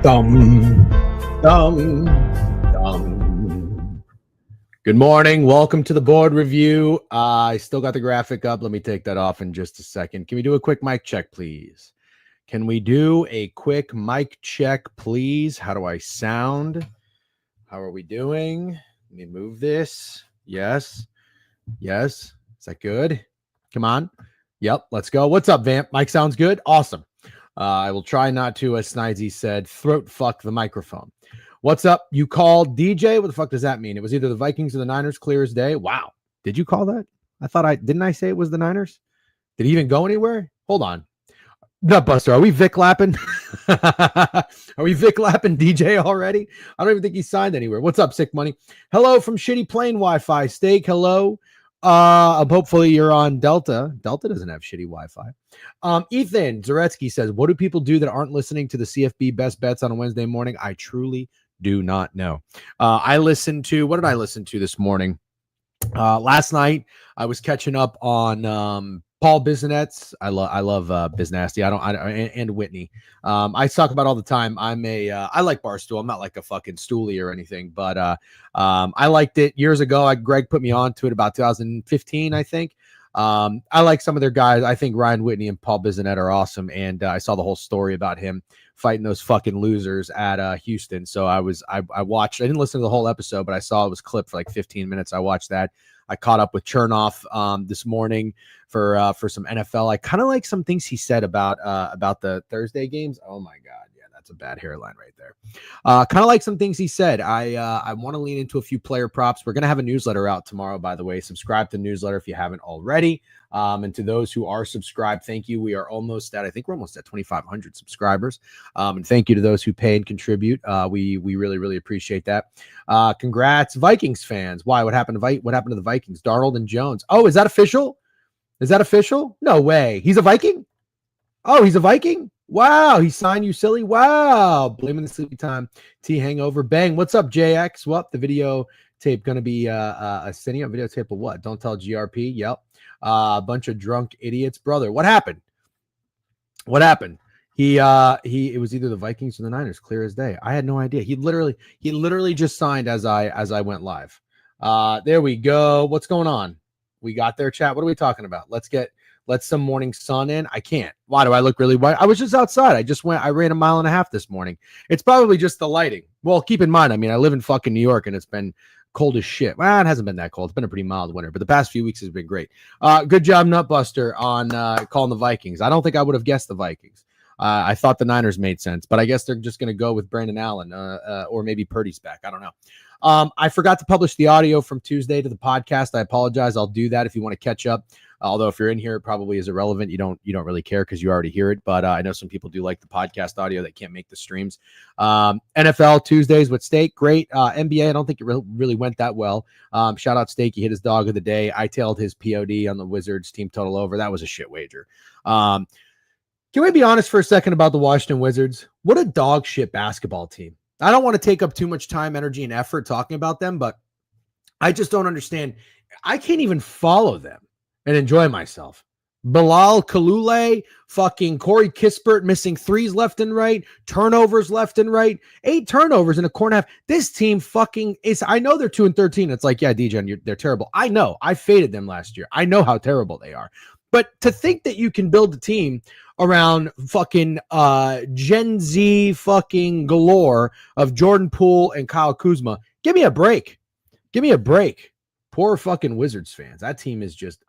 Dum, dum, dum. Good morning. Welcome to the board review. I still got the graphic up. Let me take that off in just a second. Can we do a quick mic check, please? Can we do a quick mic check, please? How do I sound? How are we doing? Let me move this. Yes. Yes. Is that good? Come on. Yep. Let's go. What's up, Vamp? Mic sounds good? Awesome. I will try not to, as Snidesy said, throat fuck the microphone. What's up? You called DJ? What the fuck does that mean? It was either the Vikings or the Niners, clear as day. Wow. Did you call that? Didn't I say it was the Niners? Did he even go anywhere? Hold on. Nutbuster, are we Vic lapping? Are we Vic lapping DJ already? I don't even think he signed anywhere. What's up, Sick Money? Hello from shitty plane Wi-Fi. Steak, hello. Hopefully you're on Delta. Delta doesn't have shitty Wi-Fi. Ethan Zaretsky says, what do people do that aren't listening to the CFB best bets on a Wednesday morning? I truly do not know. What did I listen to this morning? Last night I was catching up on Paul Biznet's. I love Biznasty. And Whitney. I talk about all the time. I like Barstool. I'm not like a fucking stoolie or anything, but I liked it years ago. Greg put me on to it about 2015, I think. I like some of their guys. I think Ryan Whitney and Paul Biznet are awesome. And I saw the whole story about him fighting those fucking losers at Houston. So I watched, I didn't listen to the whole episode, but I saw it was clipped for like 15 minutes. I watched that. I caught up with Chernoff this morning for some NFL. I kind of like some things he said about the Thursday games. Oh my God. Yeah, that's a bad hairline right there. Kind of like some things he said. I want to lean into a few player props. We're going to have a newsletter out tomorrow, by the way. Subscribe to the newsletter if you haven't already. And to those who are subscribed, thank you. I think we're almost at 2,500 subscribers. And thank you to those who pay and contribute. We really, really appreciate that. Congrats, Vikings fans. Why? What happened to the Vikings? Darnold and Jones. Oh, is that official? No way. He's a Viking? Oh, he's a Viking? Wow, he signed, you silly. Wow. Blaming the sleepy time. T hangover. Bang. What's up, JX? What? The video tape going to be a cinema videotape of what? Don't tell GRP. Yep. A bunch of drunk idiots. Brother, what happened? It was either the Vikings or the Niners, clear as day. I had no idea. He literally just signed as I went live. There we go. What's going on? We got their chat. What are we talking about? Let some morning sun in. I can't. Why do I look really white? I was just outside. I ran 1.5 miles this morning. It's probably just the lighting. Well, keep in mind, I live in fucking New York and it's been cold as shit. Well, it hasn't been that cold. It's been a pretty mild winter, but the past few weeks has been great. Good job, Nutbuster, on calling the Vikings. I don't think I would have guessed the Vikings. I thought the Niners made sense, but I guess they're just going to go with Brandon Allen or maybe Purdy's back. I don't know. I forgot to publish the audio from Tuesday to the podcast. I apologize. I'll do that if you want to catch up. Although if you're in here, it probably is irrelevant. You don't really care because you already hear it. But I know some people do like the podcast audio that can't make the streams. NFL Tuesdays with Steak, great. NBA, I don't think it really went that well. Shout out Steak. He hit his dog of the day. I tailed his POD on the Wizards team total over. That was a shit wager. Can we be honest for a second about the Washington Wizards? What a dog shit basketball team. I don't want to take up too much time, energy, and effort talking about them, but I just don't understand. I can't even follow them and enjoy myself. Bilal Kalule, fucking Corey Kispert missing threes left and right, turnovers left and right, 8 turnovers in a quarter and a half. This team fucking is, I know they're 2-13. It's like, yeah, DJ, they're terrible. I know. I faded them last year. I know how terrible they are. But to think that you can build a team around fucking Gen Z fucking galore of Jordan Poole and Kyle Kuzma, give me a break. Poor fucking Wizards fans. That team is just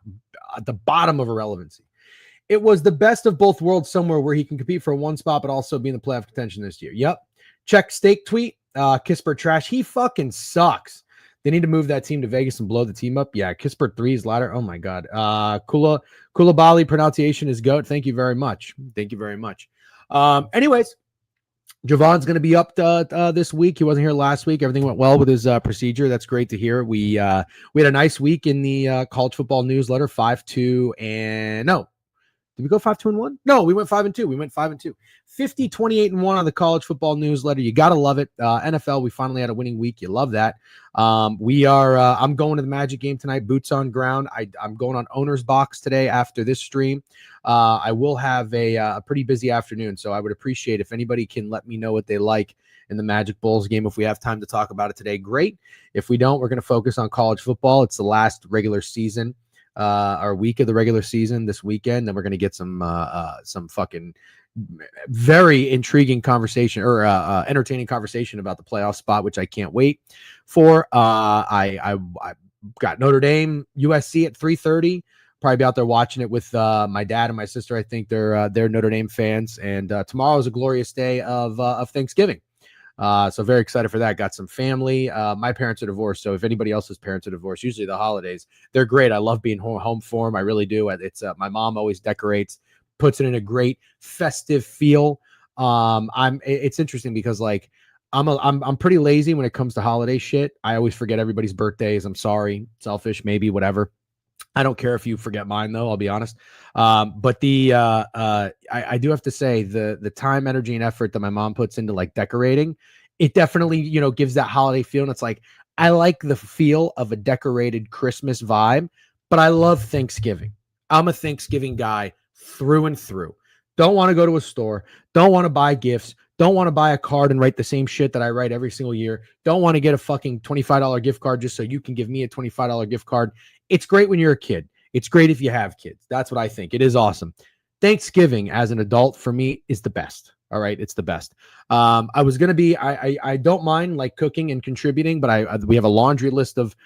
at the bottom of irrelevancy. It was the best of both worlds somewhere where he can compete for one spot, but also be in the playoff contention this year. Yep. Check Steak tweet. Kispert trash. He fucking sucks. They need to move that team to Vegas and blow the team up. Yeah, Kispert 3's ladder. Oh my God. Koulibaly pronunciation is GOAT. Thank you very much. Anyways, Jovan's going to be up this week. He wasn't here last week. Everything went well with his procedure. That's great to hear. We had a nice week in the college football newsletter. Did we go 5-2-1? No, we went 5-2. We went 5-2. 50, 28-1 on the college football newsletter. You got to love it. NFL, we finally had a winning week. You love that. I'm going to the Magic game tonight, boots on ground. I'm going on owner's box today after this stream. I will have a pretty busy afternoon, so I would appreciate if anybody can let me know what they like in the Magic Bulls game. If we have time to talk about it today, great. If we don't, we're going to focus on college football. It's the last regular season. Our week of the regular season this weekend. Then we're going to get some fucking very intriguing conversation or entertaining conversation about the playoff spot, which I can't wait for. I got Notre Dame, USC at 3:30. Probably be out there watching it with my dad and my sister. I think they're Notre Dame fans. And tomorrow is a glorious day of Thanksgiving. So very excited for that. Got some family. My parents are divorced, so if anybody else's parents are divorced, usually the holidays, they're great. I love being home for them. I really do. It's my mom always decorates, puts it in a great festive feel. It's interesting because like I'm pretty lazy when it comes to holiday shit. I always forget everybody's birthdays. I'm sorry, selfish, maybe, whatever. I don't care if you forget mine, though. I'll be honest. But I do have to say the time, energy, and effort that my mom puts into like decorating, it definitely gives that holiday feel. And it's like I like the feel of a decorated Christmas vibe, but I love Thanksgiving. I'm a Thanksgiving guy through and through. Don't want to go to a store. Don't want to buy gifts. Don't want to buy a card and write the same shit that I write every single year. Don't want to get a fucking $25 gift card just so you can give me a $25 gift card. It's great when you're a kid. It's great if you have kids. That's what I think. It is awesome. Thanksgiving as an adult for me is the best. All right. It's the best. I was going to be, I don't mind like cooking and contributing, but we have a laundry list of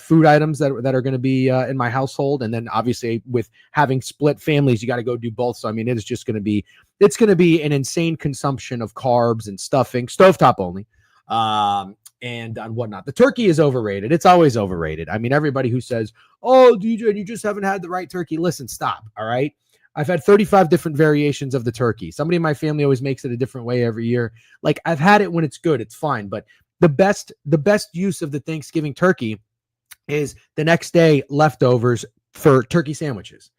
food items that are going to be in my household. And then obviously with having split families, you got to go do both. So, I mean, it's going to be an insane consumption of carbs and stuffing, stovetop only. And on whatnot. The turkey is overrated. It's always overrated. I mean, everybody who says, oh, DJ, you just haven't had the right turkey. Listen, stop. All right. I've had 35 different variations of the turkey. Somebody in my family always makes it a different way every year. Like I've had it when it's good. It's fine. But the best use of the Thanksgiving turkey is the next day leftovers for turkey sandwiches.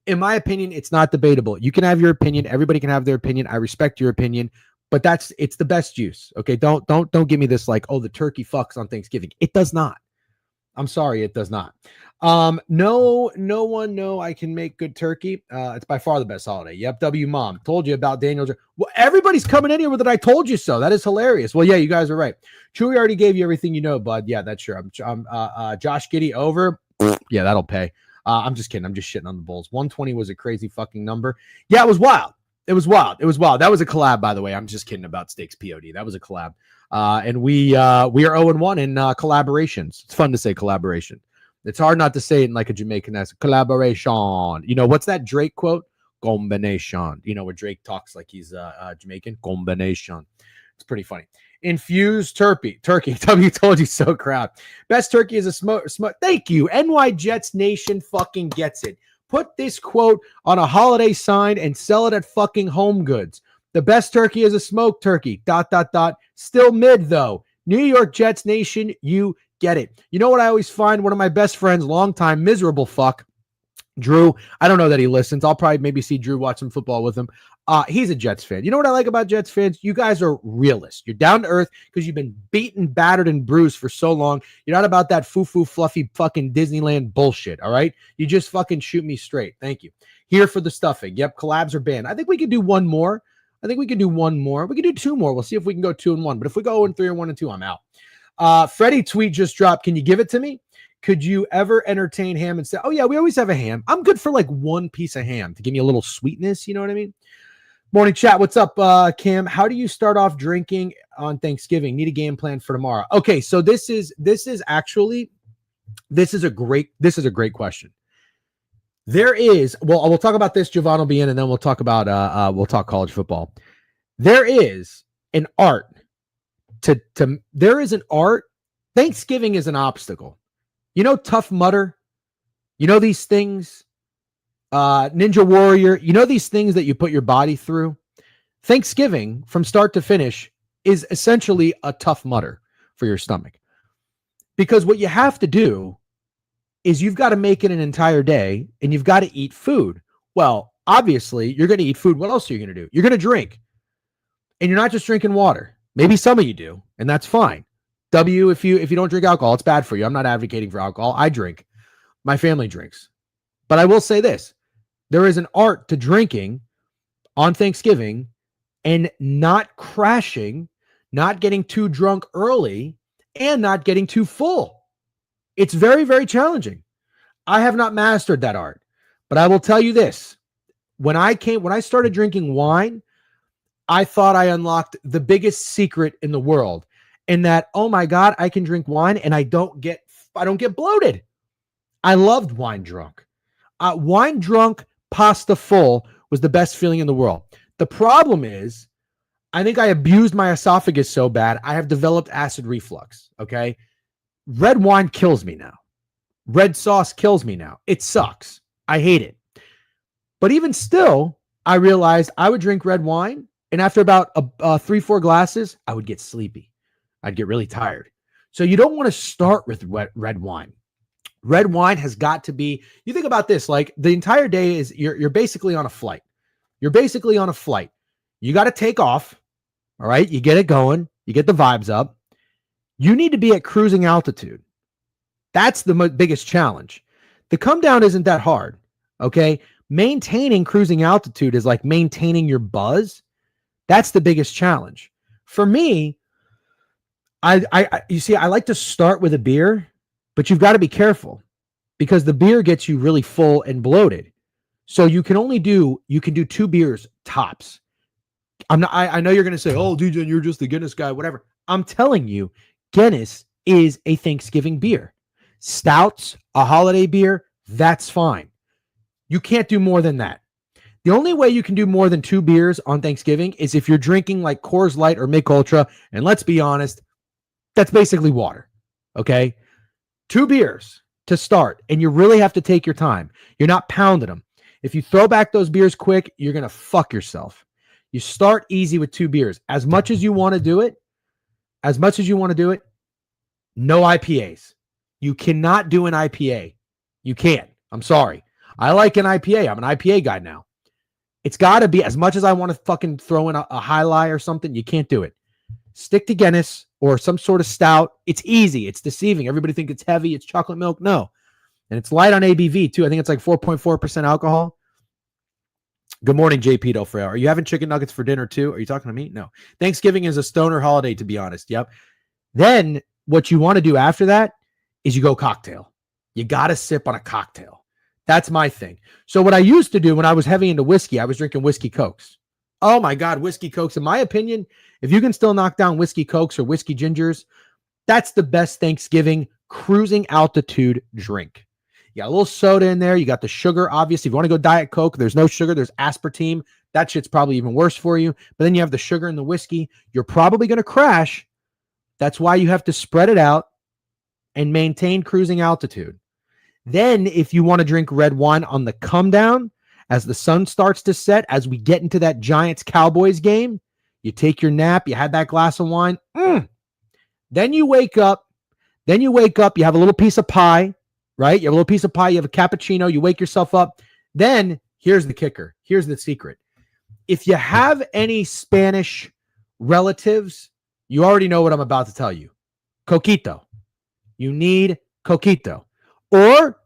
In my opinion, it's not debatable. You can have your opinion. Everybody can have their opinion. I respect your opinion. But it's the best use. Okay. Don't give me this like, oh, the turkey fucks on Thanksgiving. It does not. I'm sorry. It does not. No one know I can make good turkey. It's by far the best holiday. Yep. W mom told you about Daniel. Well, everybody's coming in here with it. I told you so. That is hilarious. Well, yeah, you guys are right. Chewy already gave you everything, bud. Yeah, that's sure. I'm Josh Giddey over. Yeah, that'll pay. I'm just kidding. I'm just shitting on the Bulls. 120 was a crazy fucking number. Yeah, it was wild. It was wild. That was a collab, by the way. I'm just kidding about Stakes POD. That was a collab. And we are 0-1 in collaborations. It's fun to say collaboration. It's hard not to say it in like a Jamaican accent. Collaboration. What's that Drake quote? Combination. Where Drake talks like he's Jamaican. Combination. It's pretty funny. Infused turkey. W told you so, crap. Best turkey is a smoke. Thank you. NY Jets Nation fucking gets it. Put this quote on a holiday sign and sell it at fucking Home Goods. The best turkey is a smoked turkey. ... Still mid, though. New York Jets Nation, you get it. You know what I always find? One of my best friends, longtime miserable fuck, Drew. I don't know that he listens. I'll probably maybe see Drew watch some football with him. He's a Jets fan. You know what I like about Jets fans? You guys are realists. You're down to earth because you've been beaten, battered, and bruised for so long. You're not about that foo-foo, fluffy fucking Disneyland bullshit, all right? You just fucking shoot me straight. Thank you. Here for the stuffing. Yep, collabs are banned. I think we could do one more. We could do two more. We'll see if we can go 2-1. But if we go 0-3 or 1-2, I'm out. Freddie tweet just dropped. Can you give it to me? Could you ever entertain ham and say, oh, yeah, we always have a ham. I'm good for like one piece of ham to give me a little sweetness. You know what I mean? Morning chat. What's up, Kim? How do you start off drinking on Thanksgiving? Need a game plan for tomorrow. Okay, so this is a great question. We'll talk about this. Jovan will be in, and then we'll talk about we'll talk college football. There is an art there is an art. Thanksgiving is an obstacle. Tough Mudder. These things. Ninja Warrior. These things that you put your body through. Thanksgiving, from start to finish, is essentially a Tough Mudder for your stomach. Because what you have to do is you've got to make it an entire day and you've got to eat food. Well, obviously you're going to eat food. What else are you going to do? You're going to drink. And you're not just drinking water. Maybe some of you do, and that's fine. If you don't drink alcohol, it's bad for you. I'm not advocating for alcohol. I drink. My family drinks. But I will say this. There is an art to drinking on Thanksgiving and not crashing, not getting too drunk early, and not getting too full. It's very, very challenging. I have not mastered that art. But I will tell you this. When I started drinking wine, I thought I unlocked the biggest secret in the world, in that, oh my God, I can drink wine and I don't get bloated. I loved wine drunk. Wine drunk, pasta full was the best feeling in the world. The problem is, I think I abused my esophagus so bad, I have developed acid reflux. Okay. Red wine kills me now. Red sauce kills me now. It sucks. I hate it. But even still, I realized I would drink red wine, and after about 3-4 glasses, I would get sleepy. I'd get really tired. So you don't want to start with red wine. Red wine has got to be, you think about this, like the entire day is, you're basically on a flight. You're basically on a flight. You got to take off. All right. You get it going. You get the vibes up. You need to be at cruising altitude. That's the biggest challenge. The come down isn't that hard. Okay. Maintaining cruising altitude is like maintaining your buzz. That's the biggest challenge. For me, you see, I like to start with a beer, but you've got to be careful because the beer gets you really full and bloated. So you can do 2 beers tops. I know you're going to say, oh, DJ, you're just the Guinness guy, whatever. I'm telling you, Guinness is a Thanksgiving beer. Stouts, a holiday beer, that's fine. You can't do more than that. The only way you can do more than 2 beers on Thanksgiving is if you're drinking like Coors Light or Mick Ultra, and let's be honest, that's basically water, okay? 2 beers to start, and you really have to take your time. You're not pounding them. If you throw back those beers quick, you're going to fuck yourself. You start easy with 2 beers. As much as you want to do it, no IPAs. You cannot do an IPA. You can't. I'm sorry. I like an IPA. I'm an IPA guy now. It's got to be, as much as I want to fucking throw in a High Life or something, you can't do it. Stick to Guinness or some sort of stout. It's easy. It's deceiving. Everybody thinks it's heavy. It's chocolate milk. No. And it's light on ABV too. I think it's like 4.4% alcohol. Good morning, JP Delfreo. Are you having chicken nuggets for dinner too? Are you talking to me? No. Thanksgiving is a stoner holiday, to be honest. Yep. Then what you want to do after that is you go cocktail. You got to sip on a cocktail. That's my thing. So what I used to do when I was heavy into whiskey, I was drinking whiskey Cokes. Oh my God, whiskey Cokes. In my opinion, if you can still knock down whiskey Cokes or whiskey gingers, that's the best Thanksgiving cruising altitude drink. You got a little soda in there. You got the sugar. Obviously, if you want to go Diet Coke, there's no sugar. There's aspartame. That shit's probably even worse for you. But then you have the sugar in the whiskey. You're probably going to crash. That's why you have to spread it out and maintain cruising altitude. Then if you want to drink red wine on the come down, as the sun starts to set, as we get into that Giants-Cowboys game, you take your nap, you had that glass of wine. Then you wake up. You have a little piece of pie, right? You have a little piece of pie. You have a cappuccino. You wake yourself up. Then here's the kicker. Here's the secret. If you have any Spanish relatives, you already know what I'm about to tell you. Coquito. You need Coquito. Or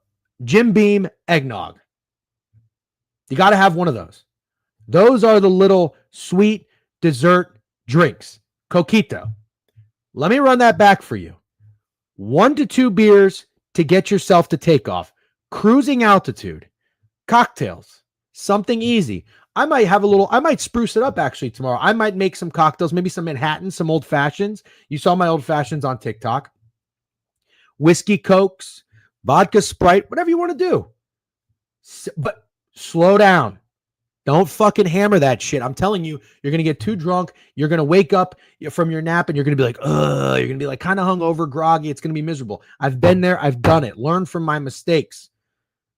Jim Beam eggnog. You got to have one of those. Those are the little sweet dessert drinks. Coquito. Let me run that back for you. 1 to 2 beers to get yourself to take off. Cruising altitude. Cocktails. Something easy. I might spruce it up actually tomorrow. I might make some cocktails, maybe some Manhattans, some old fashions. You saw my old fashions on TikTok. Whiskey Cokes, vodka Sprite, whatever you want to do. But slow down. Don't fucking hammer that shit. I'm telling you, you're going to get too drunk. You're going to wake up from your nap and you're going to be like, ugh. You're going to be like kind of hungover, groggy. It's going to be miserable. I've been there. I've done it. Learn from my mistakes.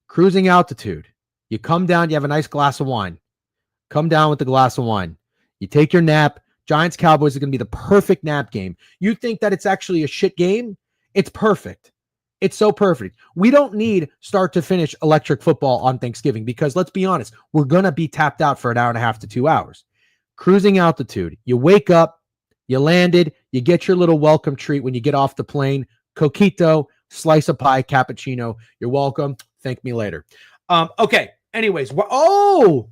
Cruising altitude. You come down. You have a nice glass of wine. Come down with the glass of wine. You take your nap. Giants Cowboys is going to be the perfect nap game. You think that it's actually a shit game? It's perfect. It's so perfect. We don't need start to finish electric football on Thanksgiving because let's be honest, we're going to be tapped out for an hour and a half to 2 hours. Cruising altitude. You wake up, you landed, you get your little welcome treat when you get off the plane. Coquito, slice of pie, cappuccino. You're welcome. Thank me later. Okay. Anyways, no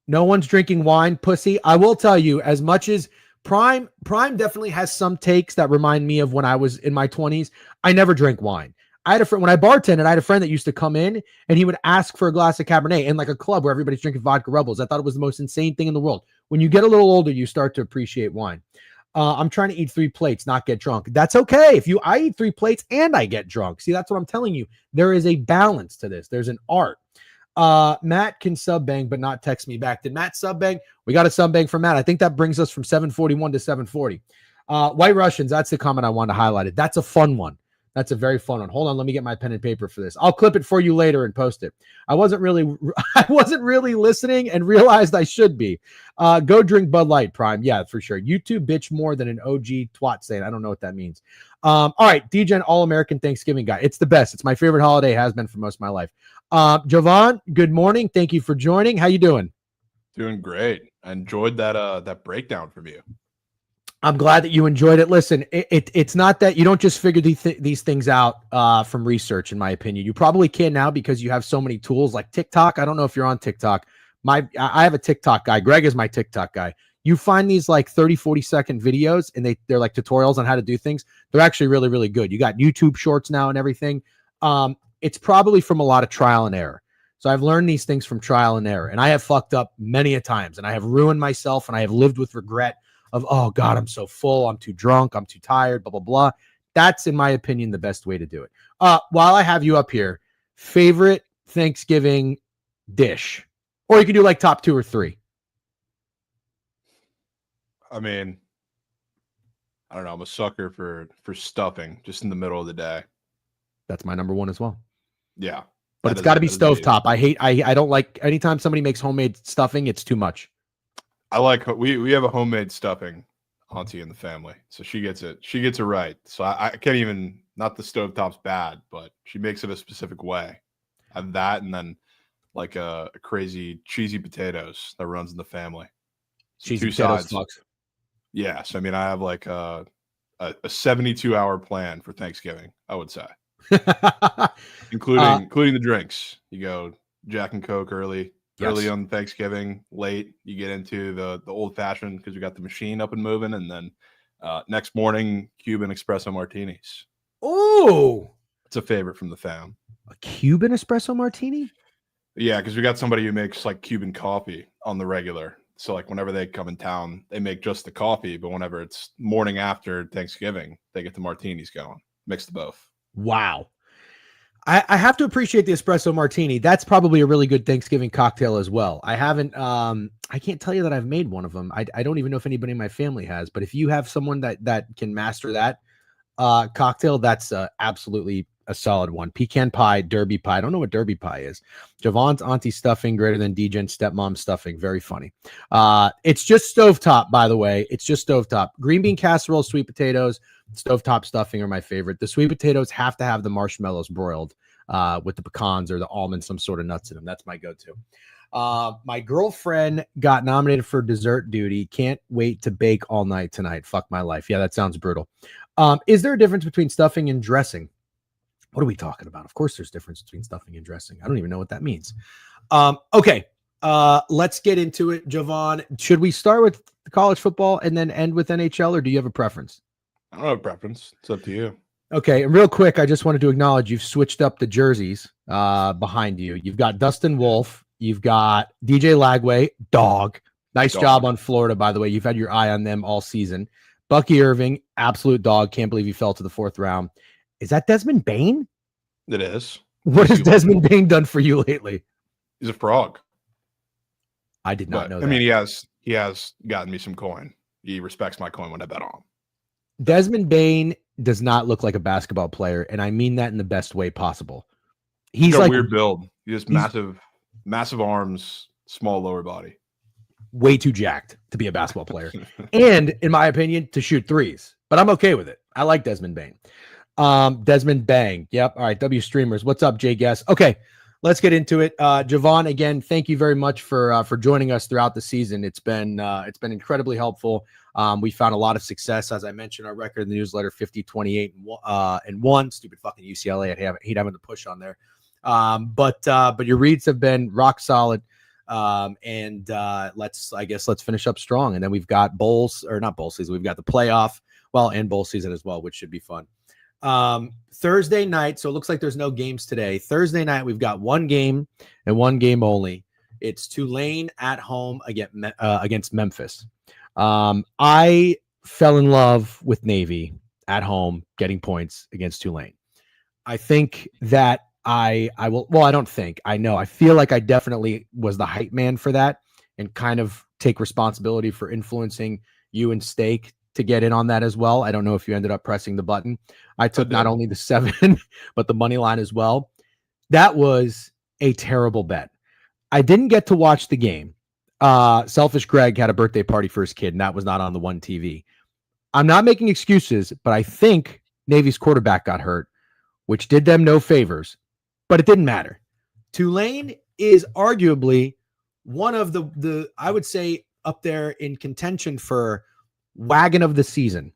one's drinking wine, pussy. I will tell you, as much as Prime definitely has some takes that remind me of when I was in my 20s. I never drank wine. I had a friend when I bartended. I had a friend that used to come in and he would ask for a glass of Cabernet in like a club where everybody's drinking vodka Rebels. I thought it was the most insane thing in the world. When you get a little older, you start to appreciate wine. I'm trying to eat 3 plates, not get drunk. That's okay. I eat 3 plates and I get drunk. See, that's what I'm telling you. There is a balance to this. There's an art. Matt can sub bang, but not text me back. Did Matt sub bang? We got a sub bang from Matt. I think that brings us from 741 to 740. White Russians. That's the comment I wanted to highlight. It. That's a fun one. That's a very fun one. Hold on. Let me get my pen and paper for this. I'll clip it for you later and post it. I wasn't really listening and realized I should be. Go drink Bud Light, Prime. Yeah, for sure. You two bitch more than an OG twat saying. I don't know what that means. All right. DGen All-American Thanksgiving guy. It's the best. It's my favorite holiday. Has been for most of my life. Jovan, good morning. Thank you for joining. How you doing? Doing great. I enjoyed that breakdown from you. I'm glad that you enjoyed it. Listen, it's not that you don't just figure these things out from research, in my opinion. You probably can now because you have so many tools like TikTok. I don't know if you're on TikTok. I have a TikTok guy. Greg is my TikTok guy. You find these like 30, 40-second videos, and they're like tutorials on how to do things. They're actually really, really good. You got YouTube shorts now and everything. It's probably from a lot of trial and error. So I've learned these things from trial and error, and I have fucked up many a times, and I have ruined myself, and I have lived with regret of, oh God, I'm so full, I'm too drunk, I'm too tired, blah, blah, blah. That's, in my opinion, the best way to do it. While I have you up here, favorite Thanksgiving dish, or you can do like top 2 or 3. I mean, I don't know. I'm a sucker for stuffing just in the middle of the day. That's my number 1 as well. Yeah. But it's got to be stovetop. I don't like anytime somebody makes homemade stuffing, it's too much. I like we have a homemade stuffing auntie in the family, so she gets it right. So I can't even, not the stovetop's bad, but she makes it a specific way. I have that, and then like a crazy cheesy potatoes that runs in the family. So cheesy potatoes sucks. Yeah, so I mean, I have like a 72-hour plan for Thanksgiving, I would say, including the drinks. You go Jack and Coke early. Yes. Early on Thanksgiving, late you get into the old fashioned because we got the machine up and moving, and then next morning Cuban espresso martinis. Oh, it's a favorite from the fam. A Cuban espresso martini? Yeah, because we got somebody who makes like Cuban coffee on the regular. So like whenever they come in town, they make just the coffee, but whenever it's morning after Thanksgiving, they get the martinis going. Mix the both. Wow. I have to appreciate the espresso martini. That's probably a really good Thanksgiving cocktail as well. I haven't, I can't tell you that I've made one of them. I don't even know if anybody in my family has, but if you have someone that can master that cocktail, that's absolutely a solid one. Pecan pie, derby pie. I don't know what derby pie is. Javon's auntie stuffing greater than DGen stepmom stuffing. Very funny. It's just stovetop, by the way. It's just stovetop. Green bean casserole, sweet potatoes, stovetop stuffing are my favorite. The sweet potatoes have to have the marshmallows broiled with the pecans or the almonds, some sort of nuts in them. That's my go-to. My girlfriend got nominated for dessert duty. Can't wait to bake all night tonight. Fuck my life. Yeah, that sounds brutal. Is there a difference between stuffing and dressing? What are we talking about? Of course there's difference between stuffing and dressing. I don't even know what that means. Okay. Let's get into it. Jovan, should we start with college football and then end with NHL, or do you have a preference? I don't have a preference. It's up to you. Okay. And real quick, I just wanted to acknowledge you've switched up the jerseys behind you. You've got Dustin Wolf. You've got DJ Lagway, dog. Nice job on Florida, by the way. You've had your eye on them all season. Bucky Irving, absolute dog. Can't believe he fell to the 4th round. Is that Desmond Bain? It is. What has Desmond Bain done for you lately? He's a frog. I did not know that. I mean, he has gotten me some coin. He respects my coin when I bet on him. Desmond Bain does not look like a basketball player, and I mean that in the best way possible. He's got like a weird build. He has massive arms, small lower body. Way too jacked to be a basketball player. And in my opinion, to shoot threes. But I'm okay with it. I like Desmond Bain. Desmond Bang. Yep. All right. W streamers. What's up, Jay Guess? Okay. Let's get into it. Jovan, again, thank you very much for joining us throughout the season. It's been incredibly helpful. We found a lot of success. As I mentioned, our record in the newsletter, 50, 28, and 1. Stupid fucking UCLA. I hate having to push on there. But your reads have been rock solid. Let's finish up strong. And then we've got not bowl season. We've got the playoff, and bowl season as well, which should be fun. Thursday night, so it looks like there's no games today. Thursday night, we've got one game and one game only. It's Tulane at home against Memphis. I fell in love with Navy at home getting points against Tulane. I think that I know. I feel like I definitely was the hype man for that and kind of take responsibility for influencing you and Steak to get in on that as well. I don't know if you ended up pressing the button. I took not only the 7, but the money line as well. That was a terrible bet. I didn't get to watch the game. Selfish Greg had a birthday party for his kid, and that was not on the one TV. I'm not making excuses, but I think Navy's quarterback got hurt, which did them no favors, but it didn't matter. Tulane is arguably one of the I would say up there in contention for wagon of the season,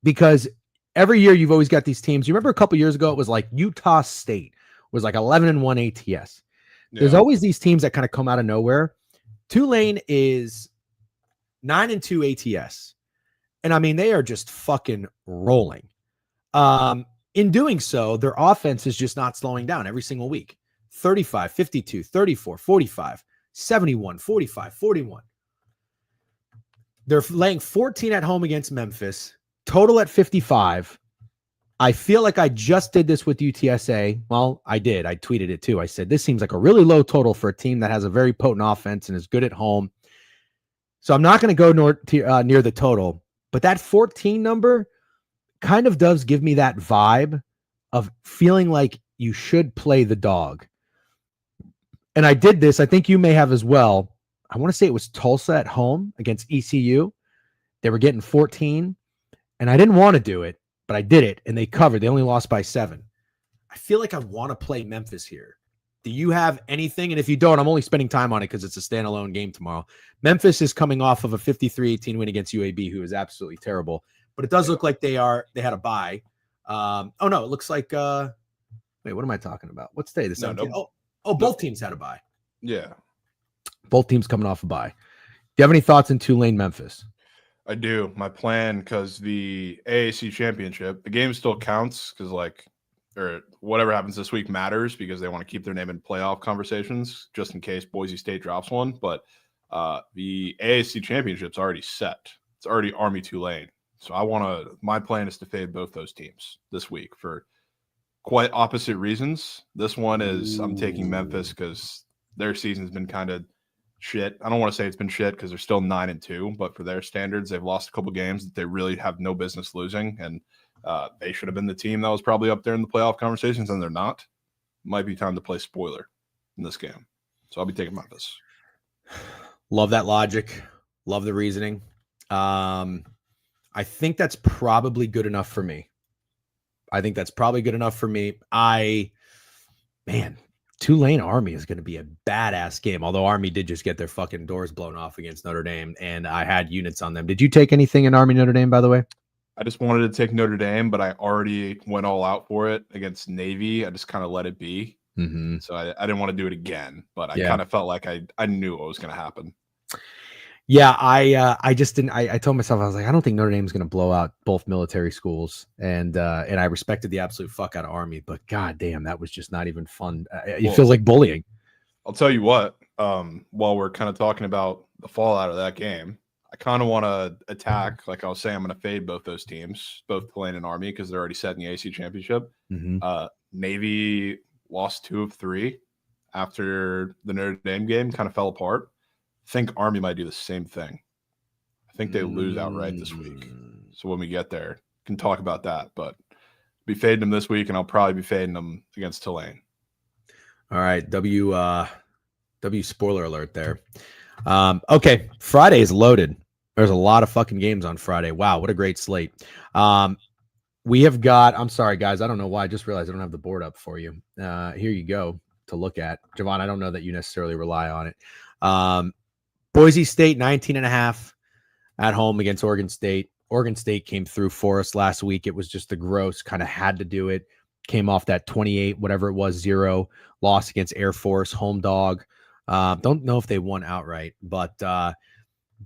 because every year you've always got these teams. You remember a couple years ago, it was like Utah State was like 11-1 ATS. Yeah. There's always these teams that kind of come out of nowhere. Tulane is 9-2 ATS. And I mean, they are just fucking rolling. In doing so, their offense is just not slowing down every single week. 35, 52, 34, 45, 71, 45, 41. They're laying 14 at home against Memphis, total at 55. I feel like I just did this with UTSA. Well, I did. I tweeted it too. I said, this seems like a really low total for a team that has a very potent offense and is good at home. So I'm not going to go near the total, but that 14 number kind of does give me that vibe of feeling like you should play the dog. And I did this. I think you may have as well. I want to say it was Tulsa at home against ECU. They were getting 14, and I didn't want to do it, but I did it, and they covered. They only lost by 7. I feel like I want to play Memphis here. Do you have anything? And if you don't, I'm only spending time on it because it's a standalone game tomorrow. Memphis is coming off of a 53-18 win against UAB, who is absolutely terrible. But it does look like they had a bye. It looks like wait, what am I talking about? What's today? The 17th? Both teams had a bye. Yeah. Both teams coming off a bye. Do you have any thoughts in Tulane, Memphis? I do. My plan, because the AAC championship, the game still counts because or whatever happens this week matters because they want to keep their name in playoff conversations just in case Boise State drops one. But the AAC championship's already set. It's already Army Tulane. So my plan is to fade both those teams this week for quite opposite reasons. This one is I'm taking Memphis because their season's been kind of shit. I don't want to say it's been shit because they're still 9-2, but for their standards, they've lost a couple games that they really have no business losing. And they should have been the team that was probably up there in the playoff conversations, and they're not. Might be time to play spoiler in this game. So I'll be taking Memphis. Love that logic. Love the reasoning. I think that's probably good enough for me. Tulane Army is going to be a badass game, although Army did just get their fucking doors blown off against Notre Dame, and I had units on them. Did you take anything in Army Notre Dame, by the way? I just wanted to take Notre Dame, but I already went all out for it against Navy. I just kind of let it be. Mm-hmm. So I didn't want to do it again, but I kind of felt like I knew what was going to happen. Yeah, I just didn't. I told myself, I was like, I don't think Notre Dame is going to blow out both military schools, and I respected the absolute fuck out of Army, but god damn, that was just not even fun. It feels like bullying. I'll tell you what. While we're kind of talking about the fallout of that game, I kind of want to attack. Like I was saying, I'm going to fade both those teams, both Tulane and Army, because they're already set in the AC championship. Mm-hmm. Navy lost 2 of 3 after the Notre Dame game, kind of fell apart. I think Army might do the same thing. I think they lose outright this week. So when we get there, can talk about that. But be fading them this week, and I'll probably be fading them against Tulane. All right, W spoiler alert there. Okay, Friday is loaded. There's a lot of fucking games on Friday. Wow, what a great slate. We have got, I'm sorry, guys. I don't know why. I just realized I don't have the board up for you. Here you go to look at. Jovan, I don't know that you necessarily rely on it. Boise State, 19.5 at home against Oregon State. Oregon State came through for us last week. It was just the gross, kind of had to do it. Came off that 28, whatever it was, 0 loss against Air Force, home dog. Don't know if they won outright, but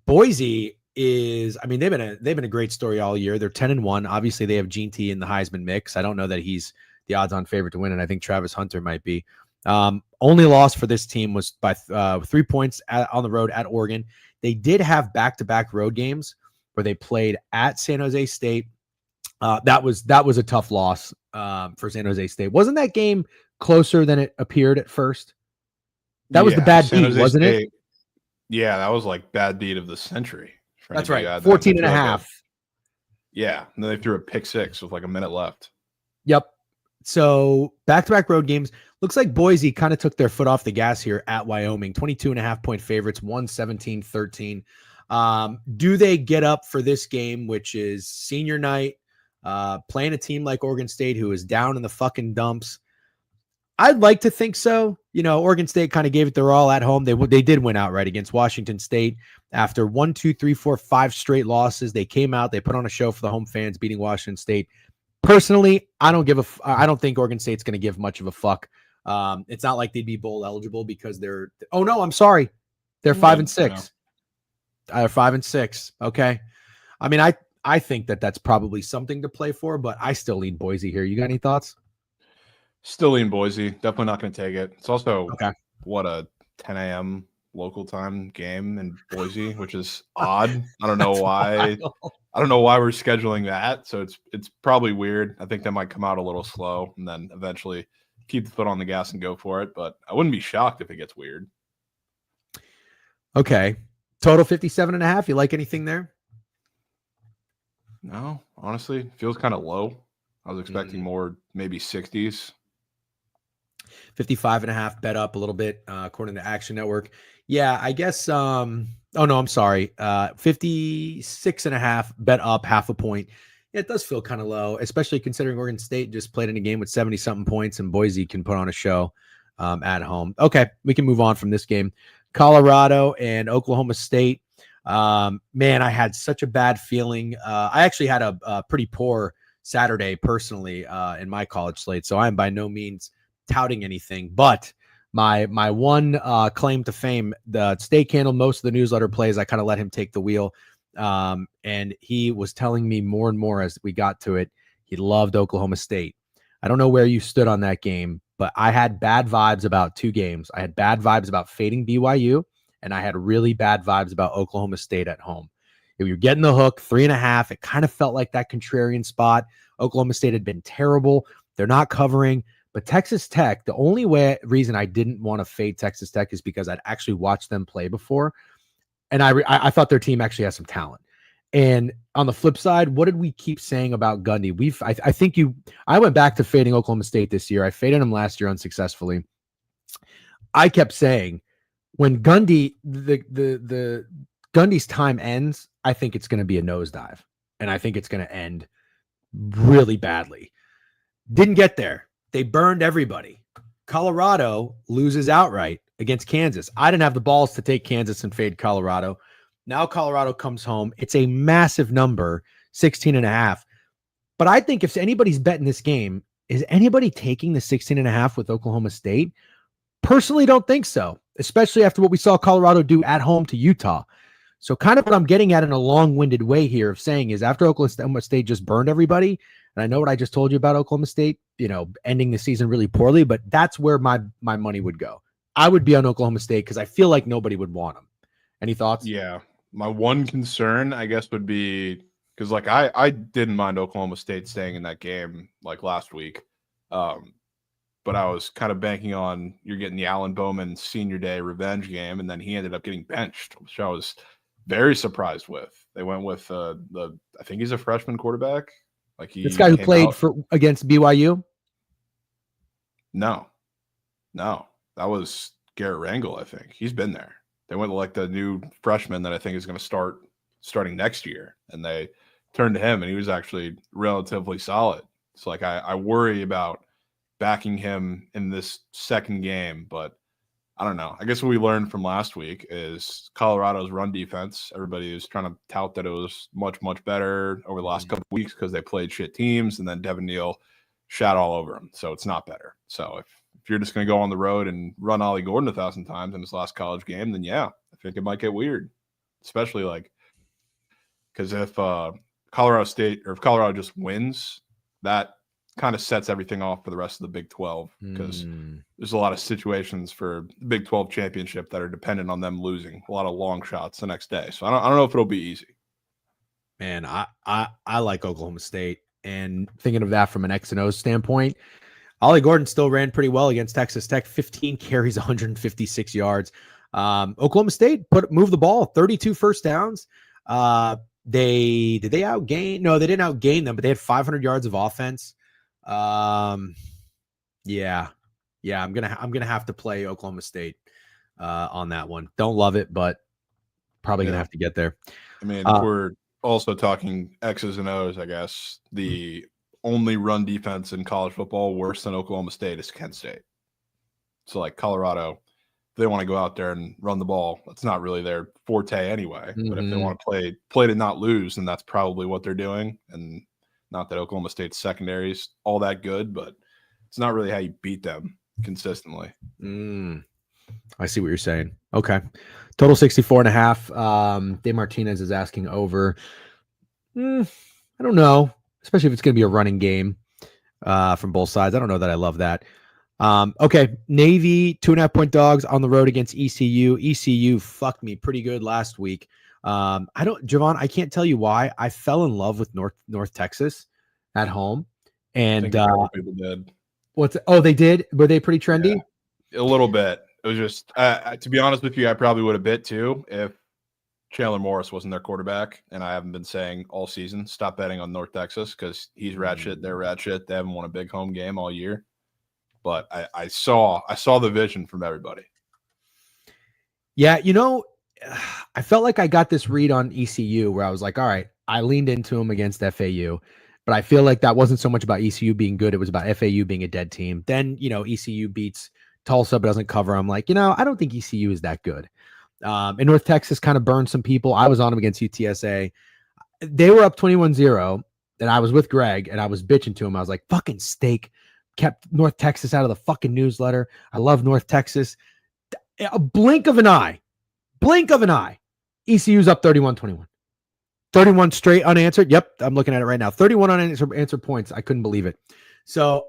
Boise is, I mean, they've been a great story all year. They're 10-1. Obviously, they have Gene T in the Heisman mix. I don't know that he's the odds-on favorite to win, and I think Travis Hunter might be. Only loss for this team was by 3 points on the road at Oregon. They did have back-to-back road games where they played at San Jose State. That was a tough loss for San Jose State. Wasn't that game closer than it appeared at first? That was the bad beat, wasn't it? Yeah, that was like bad beat of the century. That's right. 14.5. Yeah. And then they threw a pick 6 with like a minute left. Yep. So back-to-back road games. Looks like Boise kind of took their foot off the gas here at Wyoming. 22.5-point favorites, 117-13. Do they get up for this game, which is senior night, playing a team like Oregon State, who is down in the fucking dumps? I'd like to think so. You know, Oregon State kind of gave it their all at home. They did win outright against Washington State after 1, 2, 3, 4, 5 straight losses. They came out, they put on a show for the home fans, beating Washington State. Personally, I don't think Oregon State's going to give much of a fuck. It's not like they'd be bowl eligible because they're, oh no, I'm sorry. They're 5-6. They're 5-6. Okay. I mean, I think that's probably something to play for, but I still lean Boise here. You got any thoughts? Still lean Boise. Definitely not going to take it. It's also, okay, what, a 10 a.m. local time game in Boise, which is odd. I don't know why. I don't know why we're scheduling that. So it's probably weird. I think that might come out a little slow and then eventually keep the foot on the gas and go for it. But I wouldn't be shocked if it gets weird. Okay. Total 57.5. You like anything there? No, honestly, feels kind of low. I was expecting more, maybe 60s. 55.5 bet up a little bit, according to Action Network. Yeah, I guess. Oh no, I'm sorry. 56.5 bet up 0.5 point. Yeah, it does feel kind of low, especially considering Oregon State just played in a game with 70-something points, and Boise can put on a show at home. Okay, we can move on from this game. Colorado and Oklahoma State. Man, I had such a bad feeling. I actually had a pretty poor Saturday personally in my college slate, so I am by no means touting anything, but my one claim to fame, the State handled most of the newsletter plays. I kind of let him take the wheel, and he was telling me more and more as we got to it, he loved Oklahoma State. I don't know where you stood on that game, but I had bad vibes about 2 games. I had bad vibes about fading BYU, and I had really bad vibes about Oklahoma State at home. If you're getting the hook, 3.5, it kind of felt like that contrarian spot. Oklahoma State had been terrible. They're not covering. But Texas Tech, the only reason I didn't want to fade Texas Tech is because I'd actually watched them play before. And I thought their team actually has some talent. And on the flip side, what did we keep saying about Gundy? I went back to fading Oklahoma State this year. I faded him last year unsuccessfully. I kept saying when Gundy, the Gundy's time ends, I think it's going to be a nosedive. And I think it's going to end really badly. Didn't get there. They burned everybody. Colorado loses outright against Kansas. I didn't have the balls to take Kansas and fade Colorado. Now Colorado comes home. It's a massive number, 16.5. But I think if anybody's betting this game, is anybody taking the 16.5 with Oklahoma State? Personally, don't think so, especially after what we saw Colorado do at home to Utah. So kind of what I'm getting at in a long-winded way here of saying is after Oklahoma State just burned everybody, and I know what I just told you about Oklahoma State, ending the season really poorly, but that's where my money would go. I would be on Oklahoma State because I feel like nobody would want them. Any thoughts? Yeah. My one concern, I guess, would be because like I didn't mind Oklahoma State staying in that game like last week. But I was kind of banking on you're getting the Allen Bowman senior day revenge game, and then he ended up getting benched, which I was very surprised with. They went with I think he's a freshman quarterback. Like this guy who played against BYU? No, that was Garrett Rangel. I think he's been there. They went like the new freshman that I think is going to start starting next year, and they turned to him, and he was actually relatively solid. So like I worry about backing him in this second game, but I don't know. I guess what we learned from last week is Colorado's run defense. Everybody was trying to tout that it was much, much better over the last couple of weeks because they played shit teams, and then Devin Neal shot all over them. So it's not better. So if you're just going to go on the road and run Ollie Gordon 1,000 times in his last college game, then yeah, I think it might get weird. Especially like because if Colorado just wins, that kind of sets everything off for the rest of the Big 12 because there's a lot of situations for the Big 12 championship that are dependent on them losing a lot of long shots the next day. So I don't know if it'll be easy. Man, I like Oklahoma State, and thinking of that from an X and O standpoint, Ollie Gordon still ran pretty well against Texas Tech, 15 carries, 156 yards. Oklahoma State moved the ball, 32 first downs. Did they outgain? No, they didn't outgain them, but they had 500 yards of offense. Yeah, I'm gonna have to play Oklahoma State on that one. Don't love it, but probably gonna have to get there. I mean, if we're also talking X's and O's, I guess the only run defense in college football worse than Oklahoma State is Kent State. So like Colorado, if they want to go out there and run the ball, that's not really their forte anyway. But if they want to play to not lose, then that's probably what they're doing. And not that Oklahoma State's secondary is all that good, but it's not really how you beat them consistently. I see what you're saying. Okay. Total 64.5. Dave Martinez is asking over. I don't know, especially if it's going to be a running game from both sides. I don't know that I love that. Okay. Navy, 2.5-point dogs on the road against ECU. ECU fucked me pretty good last week. Jovan, I can't tell you why. I fell in love with North Texas at home. And people did. They did? Were they pretty trendy? Yeah, a little bit. It was just, to be honest with you, I probably would have bit too if Chandler Morris wasn't their quarterback. And I haven't been saying all season, stop betting on North Texas because he's rat shit, they're rat shit. They haven't won a big home game all year. But I saw the vision from everybody. Yeah, I felt like I got this read on ECU where I was like, all right, I leaned into him against FAU, but I feel like that wasn't so much about ECU being good. It was about FAU being a dead team. Then, ECU beats Tulsa, but doesn't cover. I'm like, I don't think ECU is that good. And North Texas kind of burned some people. I was on them against UTSA. They were up 21-0, and I was with Greg, and I was bitching to him. I was like, fucking steak kept North Texas out of the fucking newsletter. I love North Texas. A blink of an eye. ECU's up 31-21. 31 straight unanswered. Yep, I'm looking at it right now. 31 unanswered points. I couldn't believe it. So,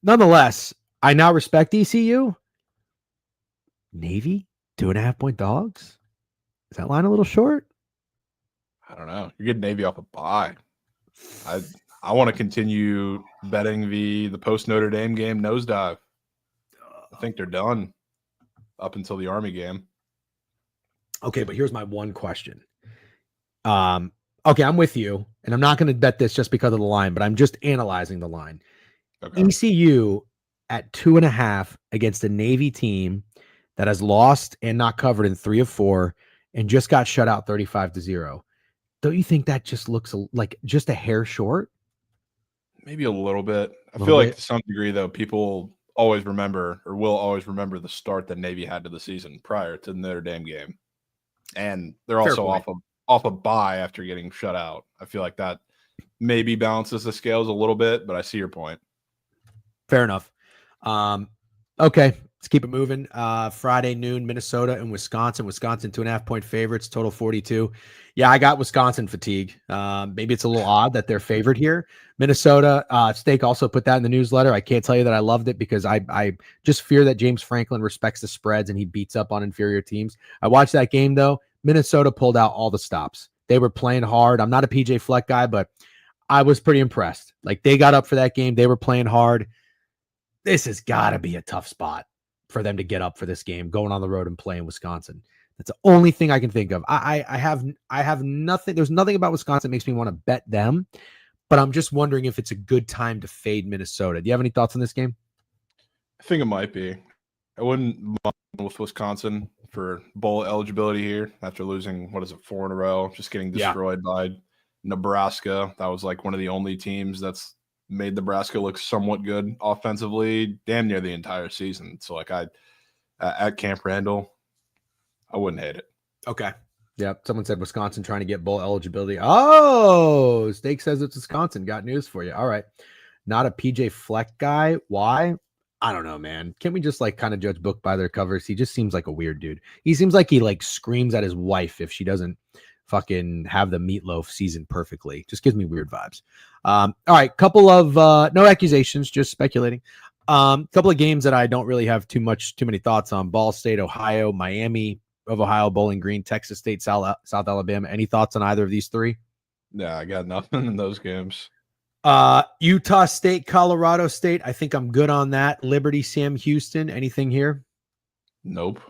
nonetheless, I now respect ECU. Navy, 2.5-point dogs. Is that line a little short? I don't know. You're getting Navy off a bye. I want to continue betting the post Notre Dame game nosedive. I think they're done up until the Army game. Okay, but here's my one question. Okay, I'm with you, and I'm not going to bet this just because of the line, but I'm just analyzing the line. Okay. ECU at 2.5 against a Navy team that has lost and not covered in 3 of 4 and just got shut out 35-0. Don't you think that just looks like just a hair short? Maybe a little bit. I feel like to some degree, though, people always remember or will always remember the start that Navy had to the season prior to the Notre Dame game. And they're also off a bye after getting shut out. I feel like that maybe balances the scales a little bit, but I see your point. Fair enough. Okay, let's keep it moving. Friday noon, Minnesota and Wisconsin. Wisconsin 2.5-point favorites, total 42. Yeah, I got Wisconsin fatigue. Maybe it's a little odd that they're favored here. Minnesota, Steak also put that in the newsletter. I can't tell you that I loved it because I just fear that James Franklin respects the spreads and he beats up on inferior teams. I watched that game, though. Minnesota pulled out all the stops. They were playing hard. I'm not a PJ Fleck guy, but I was pretty impressed. Like, they got up for that game. They were playing hard. This has got to be a tough spot for them to get up for this game, going on the road and playing Wisconsin. That's the only thing I can think of. I have nothing. There's nothing about Wisconsin that makes me want to bet them, but I'm just wondering if it's a good time to fade Minnesota. Do you have any thoughts on this game? I think it might be. I wouldn't mind with Wisconsin for bowl eligibility here after losing, 4 in a row, just getting Yeah. destroyed by Nebraska. That was like one of the only teams that's made Nebraska look somewhat good offensively damn near the entire season. So like at Camp Randall, I wouldn't hate it. Okay. Yep. Someone said Wisconsin trying to get bowl eligibility. Oh, Steak says it's Wisconsin. Got news for you. All right. Not a PJ Fleck guy. Why? I don't know, man. Can't we just like kind of judge book by their covers? He just seems like a weird dude. He seems like he like screams at his wife if she doesn't fucking have the meatloaf season perfectly. Just gives me weird vibes. All right. Couple of no accusations, just speculating. Couple of games that I don't really have too many thoughts on. Ball State, Ohio, Miami of Ohio, Bowling Green, Texas State, South Alabama. Any thoughts on either of these three? Yeah, I got nothing in those games. Utah State, Colorado State. I think I'm good on that. Liberty, Sam Houston. Anything here? Nope.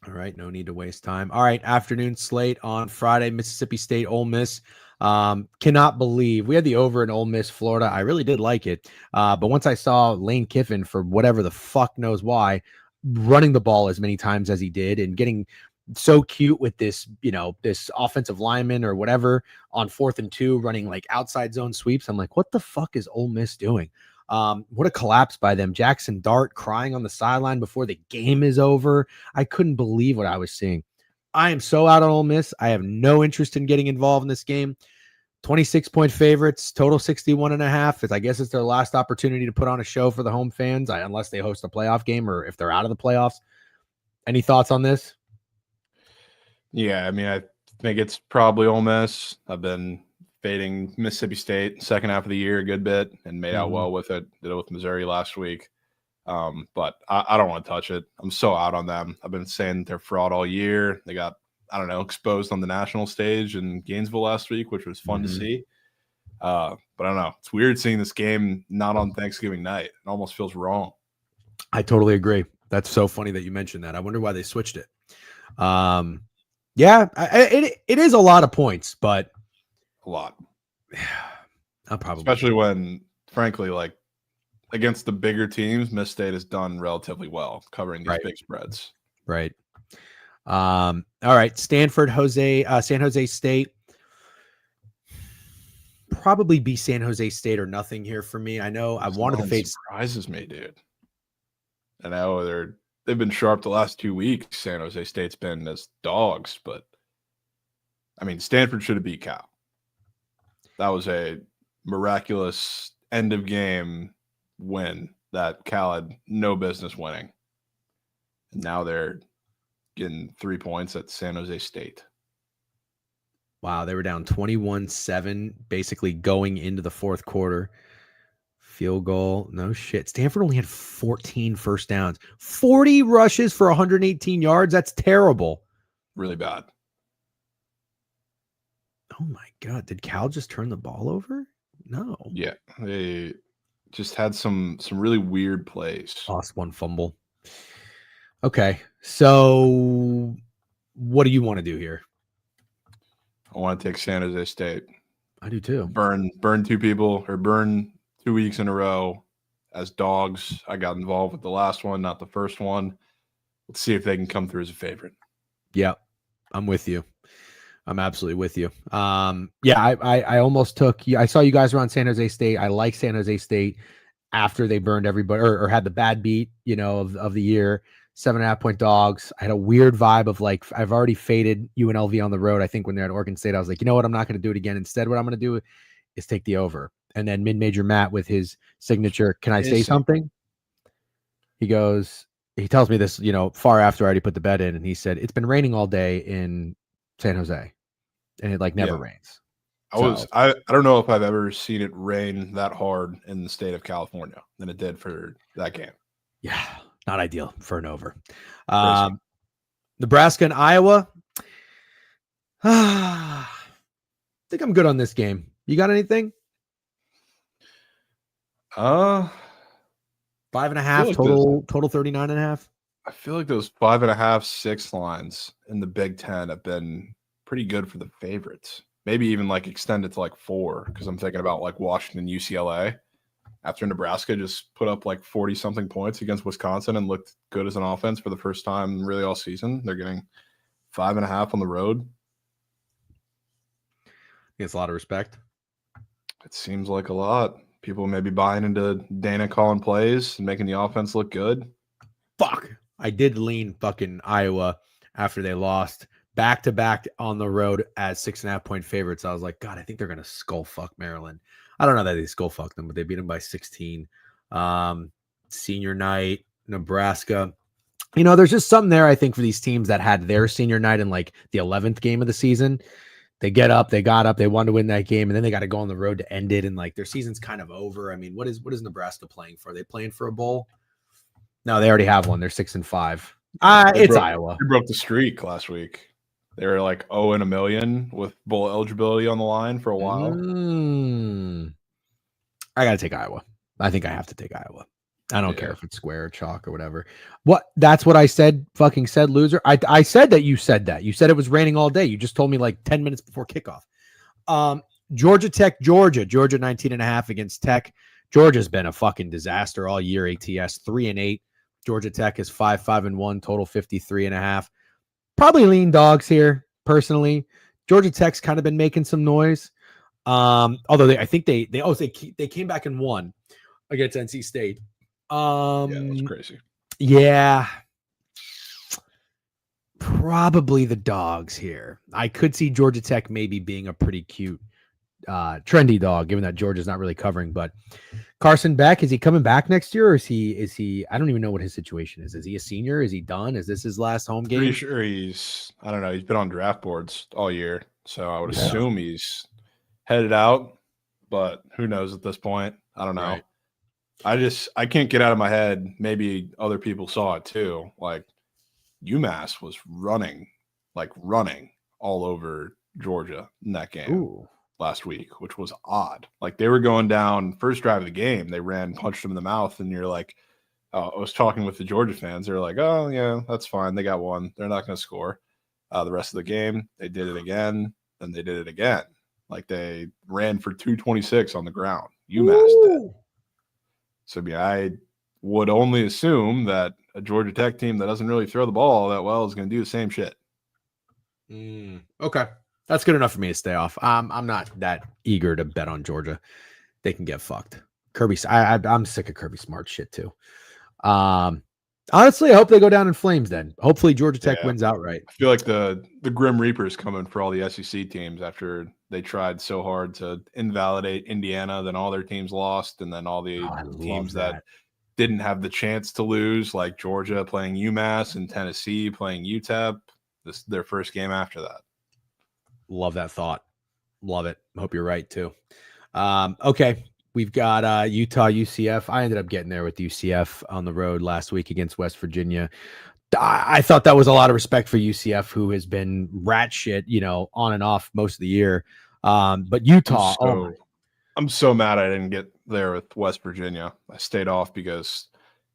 All right. No need to waste time. All right. Afternoon slate on Friday, Mississippi State, Ole Miss. Cannot believe we had the over in Ole Miss, Florida. I really did like it. But once I saw Lane Kiffin, for whatever the fuck knows why, running the ball as many times as he did and getting so cute with this, this offensive lineman or whatever on 4th and 2 running like outside zone sweeps. I'm like, what the fuck is Ole Miss doing? What a collapse by them. Jackson Dart crying on the sideline before the game is over. I couldn't believe what I was seeing. I am so out on Ole Miss. I have no interest in getting involved in this game. 26-point favorites, total 61.5. I guess it's their last opportunity to put on a show for the home fans, unless they host a playoff game or if they're out of the playoffs. Any thoughts on this? Yeah, I mean, I think it's probably Ole Miss. I've been fading Mississippi State second half of the year a good bit and made out well with it. Did it with Missouri last week. But I don't want to touch it. I'm so out on them. I've been saying they're fraud all year. They got, exposed on the national stage in Gainesville last week, which was fun to see. But I don't know. It's weird seeing this game not on Thanksgiving night. It almost feels wrong. I totally agree. That's so funny that you mentioned that. I wonder why they switched it. Yeah, it is a lot of points, but a lot. I'll probably, especially when, frankly, like against the bigger teams, Miss State has done relatively well covering these big spreads. Right. All right. Stanford, San Jose State. Probably be San Jose State or nothing here for me. I know I wanted to face. Surprises me, dude. I know they've been sharp the last 2 weeks. San Jose State's been as dogs, but I mean, Stanford should have beat Cal. That was a miraculous end of game win that Cal had no business winning. And now they're getting 3 points at San Jose State. Wow, they were down 21-7, basically going into the fourth quarter. Field goal, no shit. Stanford only had 14 first downs, 40 rushes for 118 yards. That's terrible. Really bad. Oh my God. Did Cal just turn the ball over? No. Yeah, they just had some really weird plays. Lost one fumble. Okay, so what do you want to do here? I want to take San Jose State. I do too. Burn 2 people or burn 2 weeks in a row as dogs. I got involved with the last one, not the first one. Let's see if they can come through as a favorite. Yeah, I'm with you. I'm absolutely with you. Yeah, I almost took. I saw you guys were on San Jose State. I like San Jose State after they burned everybody or had the bad beat, of the year. 7.5-point dogs. I had a weird vibe of like, I've already faded UNLV on the road. I think when they're at Oregon State, I was like, you know what? I'm not going to do it again. Instead, what I'm going to do is take the over. And then mid-major Matt with his signature. Can I say something? He tells me this, far after I already put the bet in. And he said, it's been raining all day in San Jose and it like never rains. I don't know if I've ever seen it rain that hard in the state of California than it did for that game. Yeah. Not ideal for an over. Nebraska and Iowa. I think I'm good on this game. You got anything? 5.5 total 39.5. I feel like those 5.5, 6 lines in the Big Ten have been pretty good for the favorites. Maybe even like extend it to like 4 because I'm thinking about like Washington, UCLA. after Nebraska just put up like 40-something points against Wisconsin and looked good as an offense for the first time really all season. They're getting 5.5 on the road. It's a lot of respect. It seems like a lot. People may be buying into Dana calling plays and making the offense look good. Fuck. I did lean fucking Iowa after they lost back-to-back on the road as 6.5-point favorites. I was like, God, I think they're going to skull fuck Maryland. I don't know that they skull fuck them, but they beat them by 16. Senior night, Nebraska. You know, there's just something there, I think, for these teams that had their senior night in like the 11th game of the season. They got up, they wanted to win that game, and then they got to go on the road to end it, and like their season's kind of over. I mean, what is Nebraska playing for? Are they playing for a bowl? No, they already have one. They're 6-5. It's Iowa. They broke the streak last week. They were like 0 in a million with bowl eligibility on the line for a while. I got to take Iowa. I think I have to take Iowa. I don't care if it's square or chalk or whatever. That's what I said, fucking said, loser. I said that you said that. You said it was raining all day. You just told me like 10 minutes before kickoff. Georgia Tech, Georgia 19.5 against Tech. Georgia's been a fucking disaster all year. ATS 3-8. Georgia Tech is 5-1, total 53.5. Probably lean dogs here, personally. Georgia Tech's kind of been making some noise. Although I think they came back and won against NC State. Yeah, that was crazy. Yeah. Probably the dogs here. I could see Georgia Tech maybe being a pretty cute, trendy dog, given that Georgia's not really covering. But Carson Beck, is he coming back next year, or is he? I don't even know what his situation is. Is he a senior? Is he done? Is this his last home game? Pretty sure I don't know. He's been on draft boards all year, so I would assume he's headed out. But who knows at this point? I don't know. Right. I can't get out of my head. Maybe other people saw it too. Like UMass was running all over Georgia in that game last week, which was odd. Like they were going down first drive of the game. They punched them in the mouth, and you're like, I was talking with the Georgia fans. They're like, oh yeah, that's fine. They got one. They're not going to score. The rest of the game, they did it again. Then they did it again. Like they ran for 226 on the ground. UMass did. So yeah, I would only assume that a Georgia Tech team that doesn't really throw the ball that well is going to do the same shit. Okay. That's good enough for me to stay off. I'm not that eager to bet on Georgia. They can get fucked. I'm sick of Kirby Smart shit too. Honestly, I hope they go down in flames then. Hopefully Georgia Tech wins outright. I feel like the Grim Reaper's coming for all the SEC teams after they tried so hard to invalidate Indiana, then all their teams lost, and then all the teams that didn't have the chance to lose, like Georgia playing UMass and Tennessee playing UTEP. This their first game after that. Love that thought. Love it. Hope you're right too. Okay. We've got Utah, UCF. I ended up getting there with UCF on the road last week against West Virginia. I thought that was a lot of respect for UCF, who has been rat shit, on and off most of the year. But Utah, I'm so mad I didn't get there with West Virginia. I stayed off because,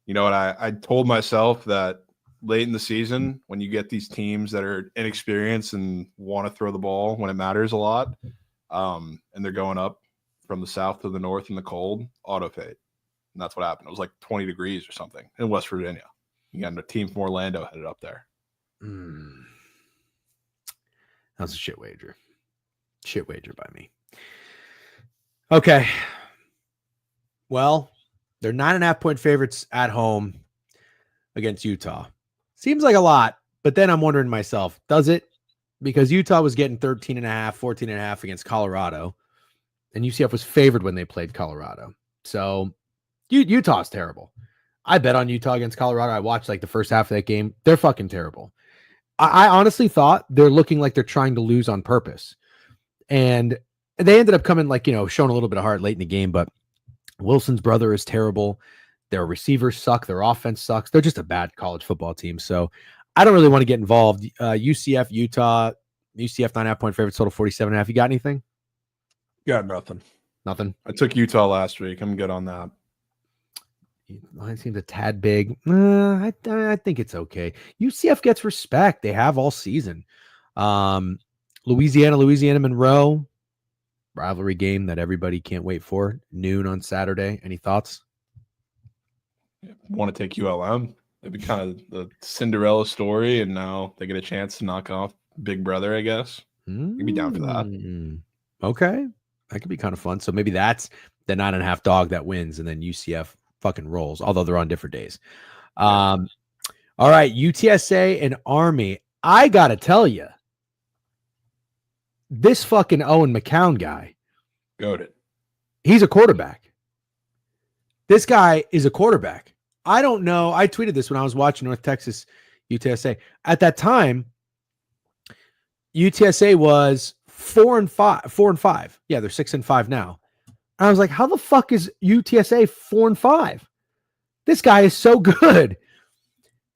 you know what, I told myself that late in the season, when you get these teams that are inexperienced and want to throw the ball when it matters a lot, and they're going up from the south to the north in the cold, auto fade. And that's what happened. It was like 20 degrees or something in West Virginia. You got a team from Orlando headed up there. That's a shit wager. Shit wager by me. Okay. Well, they're 9.5-point favorites at home against Utah. Seems like a lot, but then I'm wondering myself, does it? Because Utah was getting 13.5, 14.5 against Colorado, and UCF was favored when they played Colorado. So Utah's terrible. I bet on Utah against Colorado. I watched like the first half of that game. They're fucking terrible. I honestly thought they're looking like they're trying to lose on purpose. And they ended up coming showing a little bit of heart late in the game, but Wilson's brother is terrible. Their receivers suck. Their offense sucks. They're just a bad college football team. So I don't really want to get involved. UCF, Utah, UCF 9.5-point favorites, total 47.5. You got anything? Got nothing. Nothing. I took Utah last week. I'm good on that. Line seems a tad big. I think it's okay. UCF gets respect. They have all season. Louisiana, Monroe. rivalry game that everybody can't wait for. Noon on Saturday. Any thoughts? Want to take ULM? It'd be kind of the Cinderella story, and now they get a chance to knock off Big Brother, I guess. You'd be down for that. Okay. That could be kind of fun. So maybe that's the 9.5 dog that wins, and then UCF fucking rolls, although they're on different days. All right, UTSA and Army. I got to tell you, this fucking Owen McCown guy, Goated. He's a quarterback. This guy is a quarterback. I don't know. I tweeted this when I was watching North Texas UTSA. At that time, UTSA was 4-5. Yeah, they're 6-5 now. And I was like, how the fuck is UTSA 4-5? This guy is so good.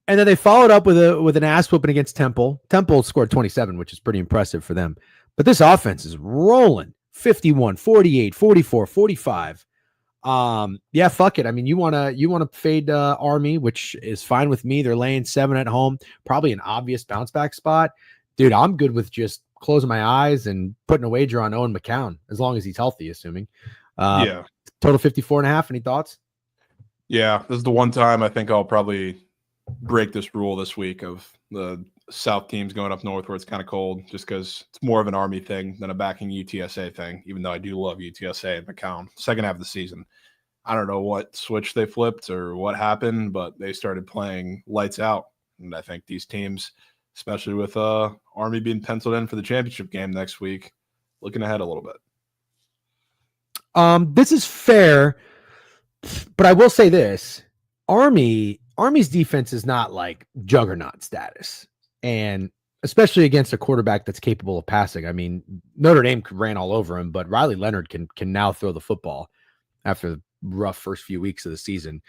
And then they followed up with an ass whooping against Temple. Temple scored 27, which is pretty impressive for them. But this offense is rolling. 51, 48, 44, 45. Yeah, fuck it. I mean, you want to fade Army, which is fine with me. They're laying 7 at home, probably an obvious bounce back spot. Dude, I'm good with just closing my eyes and putting a wager on Owen McCown, as long as he's healthy, assuming. Yeah. Total 54.5. Any thoughts? Yeah, this is the one time I think I'll probably break this rule this week of the South teams going up north where it's kind of cold, just because it's more of an Army thing than a backing UTSA thing, even though I do love UTSA and McCown. Second half of the season, I don't know what switch they flipped or what happened, but they started playing lights out. And I think these teams, especially with Army being penciled in for the championship game next week, looking ahead a little bit. This is fair, but I will say this. Army's defense is not like juggernaut status. And especially against a quarterback that's capable of passing. I mean, Notre Dame ran all over him, but Riley Leonard can now throw the football after the rough first few weeks of the season.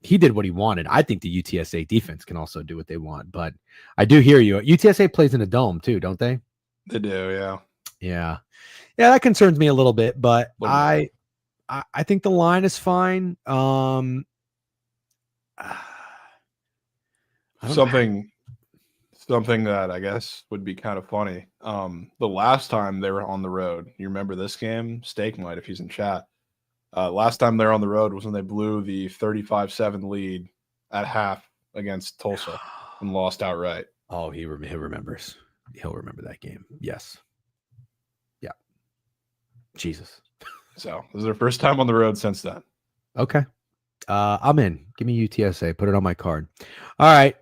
He did what he wanted. I think the UTSA defense can also do what they want, but I do hear you. UTSA plays in a dome too, don't they? They do, yeah. Yeah. Yeah, that concerns me a little bit, but I think the line is fine. Something that I guess would be kind of funny. The last time they were on the road, you remember this game? Steak might, if he's in chat. Last time they were on the road was when they blew the 35-7 lead at half against Tulsa and lost outright. Oh, he remembers. He'll remember that game. Yes. Yeah. Jesus. So this is their first time on the road since then. Okay. I'm in. Give me UTSA. Put it on my card. All right.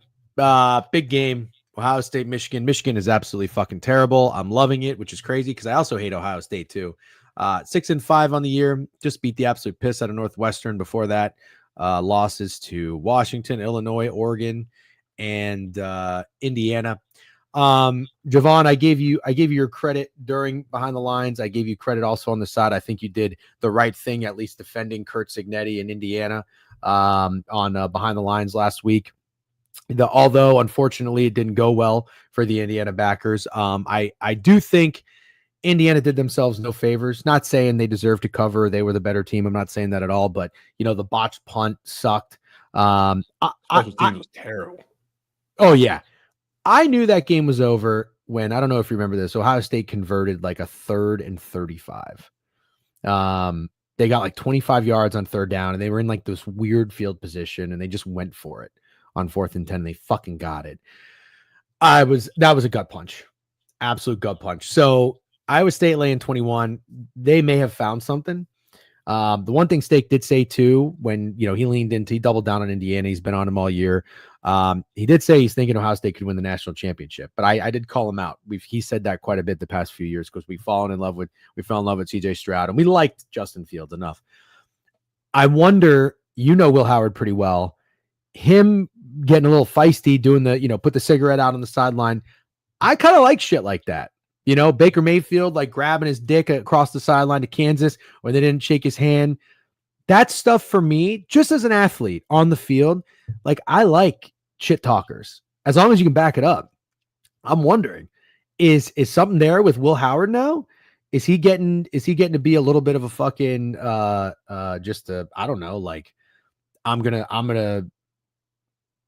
Big game. Ohio State, Michigan. Michigan is absolutely fucking terrible. I'm loving it, which is crazy because I also hate Ohio State too. 6-5 on the year. Just beat the absolute piss out of Northwestern before that. Losses to Washington, Illinois, Oregon, and Indiana. Jovan, I gave you your credit during Behind the Lines. I gave you credit also on the side. I think you did the right thing, at least defending Kurt Cignetti in Indiana on Behind the Lines last week. Although unfortunately it didn't go well for the Indiana backers. I do think Indiana did themselves no favors. Not saying they deserve to cover. They were the better team. I'm not saying that at all. But the botched punt sucked. Team was terrible. Oh yeah, I knew that game was over when, I don't know if you remember this, Ohio State converted like a 3rd and 35. They got like 25 yards on 3rd down, and they were in like this weird field position, and they just went for it on 4th and 10. And they fucking got it. That was a gut punch, absolute gut punch. So Iowa State laying 21. They may have found something. The one thing Steak did say too, when he doubled down on Indiana. He's been on him all year. He did say he's thinking Ohio State could win the national championship, but I did call him out. He said that quite a bit the past few years because we fell in love with CJ Stroud, and we liked Justin Fields enough. I wonder, Will Howard pretty well, him getting a little feisty, doing the, put the cigarette out on the sideline. I kind of like shit like that. Baker Mayfield, like grabbing his dick across the sideline to Kansas, or they didn't shake his hand. That stuff for me, just as an athlete on the field, like I like shit talkers as long as you can back it up. I'm wondering, is something there with Will Howard now? Is he getting to be a little bit of a fucking I don't know, like I'm gonna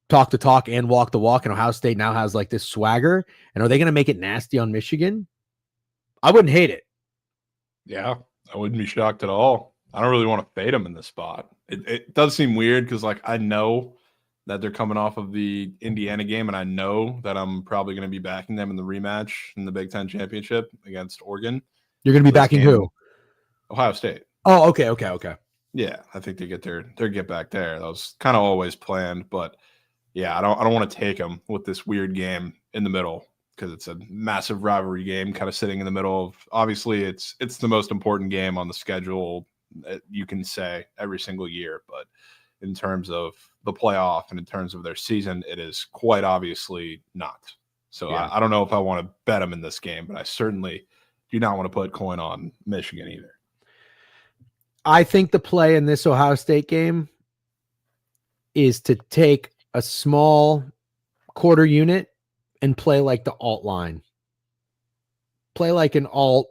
talk the talk and walk the walk, and Ohio State now has like this swagger, and are they gonna make it nasty on Michigan? I wouldn't hate it. Yeah, I wouldn't be shocked at all. I don't really want to fade them in this spot. It does seem weird because, like, I know that they're coming off of the Indiana game, and I know that I'm probably going to be backing them in the rematch in the Big Ten championship against Oregon. You're going to be backing who? Ohio State. Oh, okay. Yeah, I think they get their get back there. That was kind of always planned, but yeah, I don't want to take them with this weird game in the middle because it's a massive rivalry game, kind of sitting in the middle of. Obviously, it's the most important game on the schedule. You can say every single year, but in terms of the playoff and in terms of their season, it is quite obviously not. So Yeah. I don't know if I want to bet them in this game, but I certainly do not want to put coin on Michigan either. I think the play in this Ohio State game is to take a small quarter unit and play like the alt line. Play like an alt,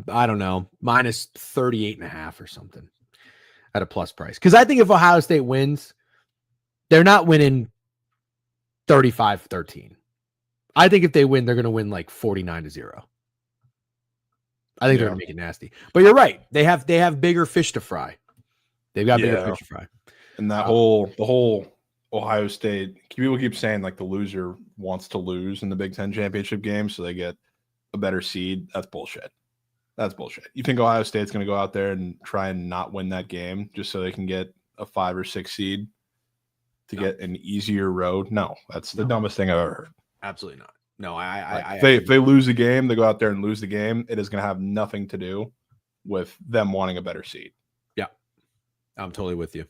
I don't know, minus 38.5 or something at a plus price. Because I think if Ohio State wins, they're not winning 35-13. I think if they win, they're going to win like 49-0. I think they're going to make it nasty. But you're right. They have bigger fish to fry. They've got bigger fish to fry. And that the whole Ohio State, people keep saying like the loser wants to lose in the Big Ten championship game so they get a better seed. That's bullshit. That's bullshit. You think Ohio State's going to go out there and try and not win that game just so they can get a 5 or 6 seed to get an easier road? No, that's the dumbest thing I've ever heard. Absolutely not. No, if they lose the game, they go out there and lose the game. It is going to have nothing to do with them wanting a better seed. Yeah, I'm totally with you.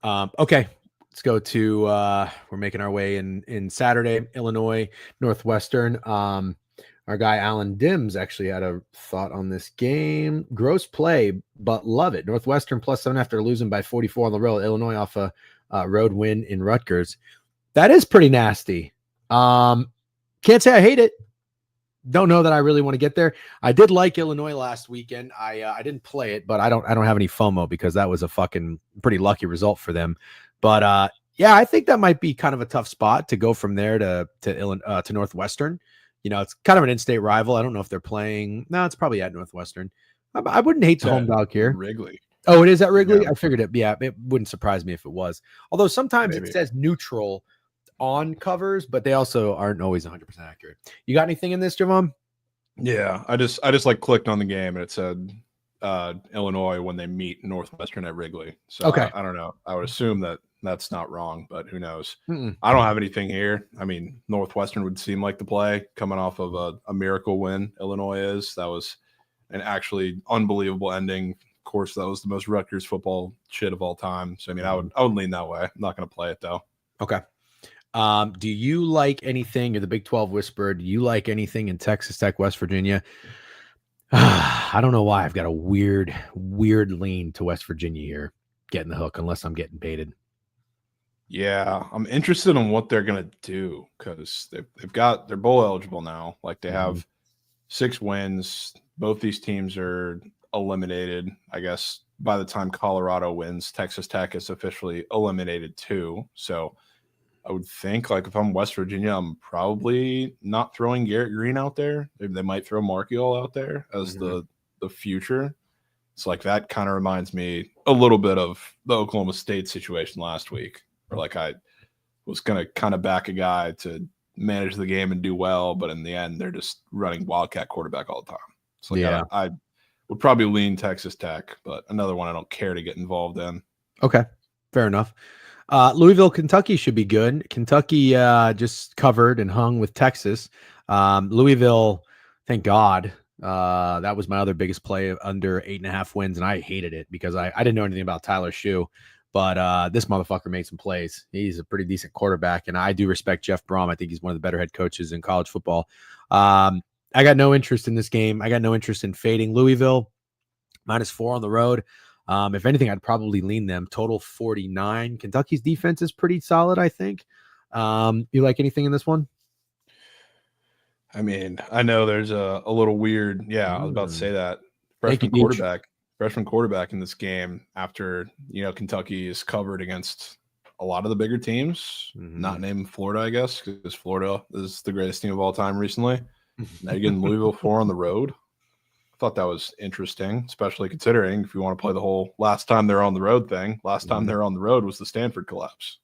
Okay, let's go to we're making our way in Saturday, Illinois Northwestern. Our guy Alan Dims actually had a thought on this game. Gross play, but love it. Northwestern +7 after losing by 44 on the road. Illinois off a road win in Rutgers. That is pretty nasty. Can't say I hate it. Don't know that I really want to get there. I did like Illinois last weekend. I didn't play it, but I don't have any FOMO because that was a fucking pretty lucky result for them. But yeah, I think that might be kind of a tough spot to go from there to Northwestern. You know, it's kind of an in-state rival. I don't know if they're playing. No, it's probably at Northwestern. I wouldn't hate the home dog here. Wrigley. Oh, it is at Wrigley? Yeah. I figured it. Yeah, it wouldn't surprise me if it was. Although sometimes it says neutral on covers, but they also aren't always 100% accurate. You got anything in this, Jovan? Yeah, I just like clicked on the game and it said Illinois when they meet Northwestern at Wrigley. So okay, I don't know. I would assume that that's not wrong, but who knows? I don't have anything here. I mean, Northwestern would seem like the play coming off of a miracle win. Illinois is. That was an actually unbelievable ending. Of course, that was the most Rutgers football shit of all time. So I mean, I would lean that way. I'm not going to play it though. Okay. Do you like anything? You're the Big 12 whisperer. Do you like anything in Texas Tech, West Virginia? I don't know why I've got a weird lean to West Virginia here, getting the hook, unless I'm getting baited. Yeah, I'm interested in what they're gonna do because they're bowl eligible now. Like they have 6 wins. Both these teams are eliminated. I guess by the time Colorado wins, Texas Tech is officially eliminated too. So I would think, like, if I'm West Virginia, I'm probably not throwing Garrett Green out there. They might throw Markiol out there as the future. It's like that kind of reminds me a little bit of the Oklahoma State situation last week, where like I was going to kind of back a guy to manage the game and do well, but in the end, they're just running Wildcat quarterback all the time. So like I would probably lean Texas Tech, but another one I don't care to get involved in. Okay, fair enough. Louisville, Kentucky should be good. Kentucky just covered and hung with Texas. Louisville, thank God. That was my other biggest play under 8.5 wins, and I hated it because I didn't know anything about Tyler Shue, but this motherfucker made some plays. He's a pretty decent quarterback, and I do respect Jeff Brom. I think he's one of the better head coaches in college football. I got no interest in this game. I got no interest in fading Louisville. -4 on the road. If anything, I'd probably lean them. Total 49. Kentucky's defense is pretty solid, I think. You like anything in this one? I mean, I know there's a little weird. Yeah, I was about to say that. Freshman quarterback in this game after, Kentucky is covered against a lot of the bigger teams, not named Florida, I guess, because Florida is the greatest team of all time recently. Now you're getting Louisville 4 on the road. thought that was interesting, especially considering if you want to play the whole last time they're on the road thing. Last time they're on the road was the Stanford collapse.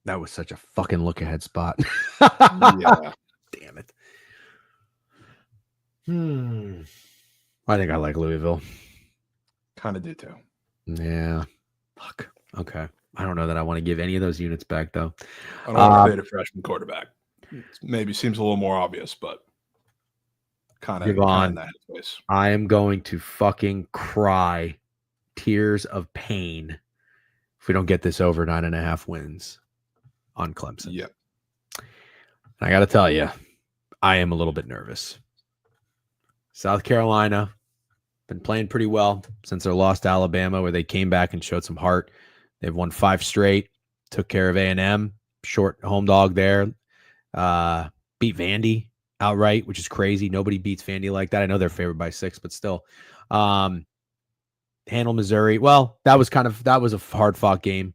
That was such a fucking look ahead spot. Yeah. Damn it. I think I like Louisville. Kind of do too. Yeah. Fuck. Okay. I don't know that I want to give any of those units back, though. I don't want to fade a freshman quarterback. Maybe seems a little more obvious, but kind of in that place. I am going to fucking cry tears of pain if we don't get this over 9.5 wins on Clemson. Yep. I got to tell you, I am a little bit nervous. South Carolina been playing pretty well since their loss to Alabama, where they came back and showed some heart. They've won 5 straight, took care of A&M, short home dog there, beat Vandy outright, which is crazy. Nobody beats Vandy like that. I know they're favored by 6, but still. Handle Missouri. Well, that was a hard-fought game.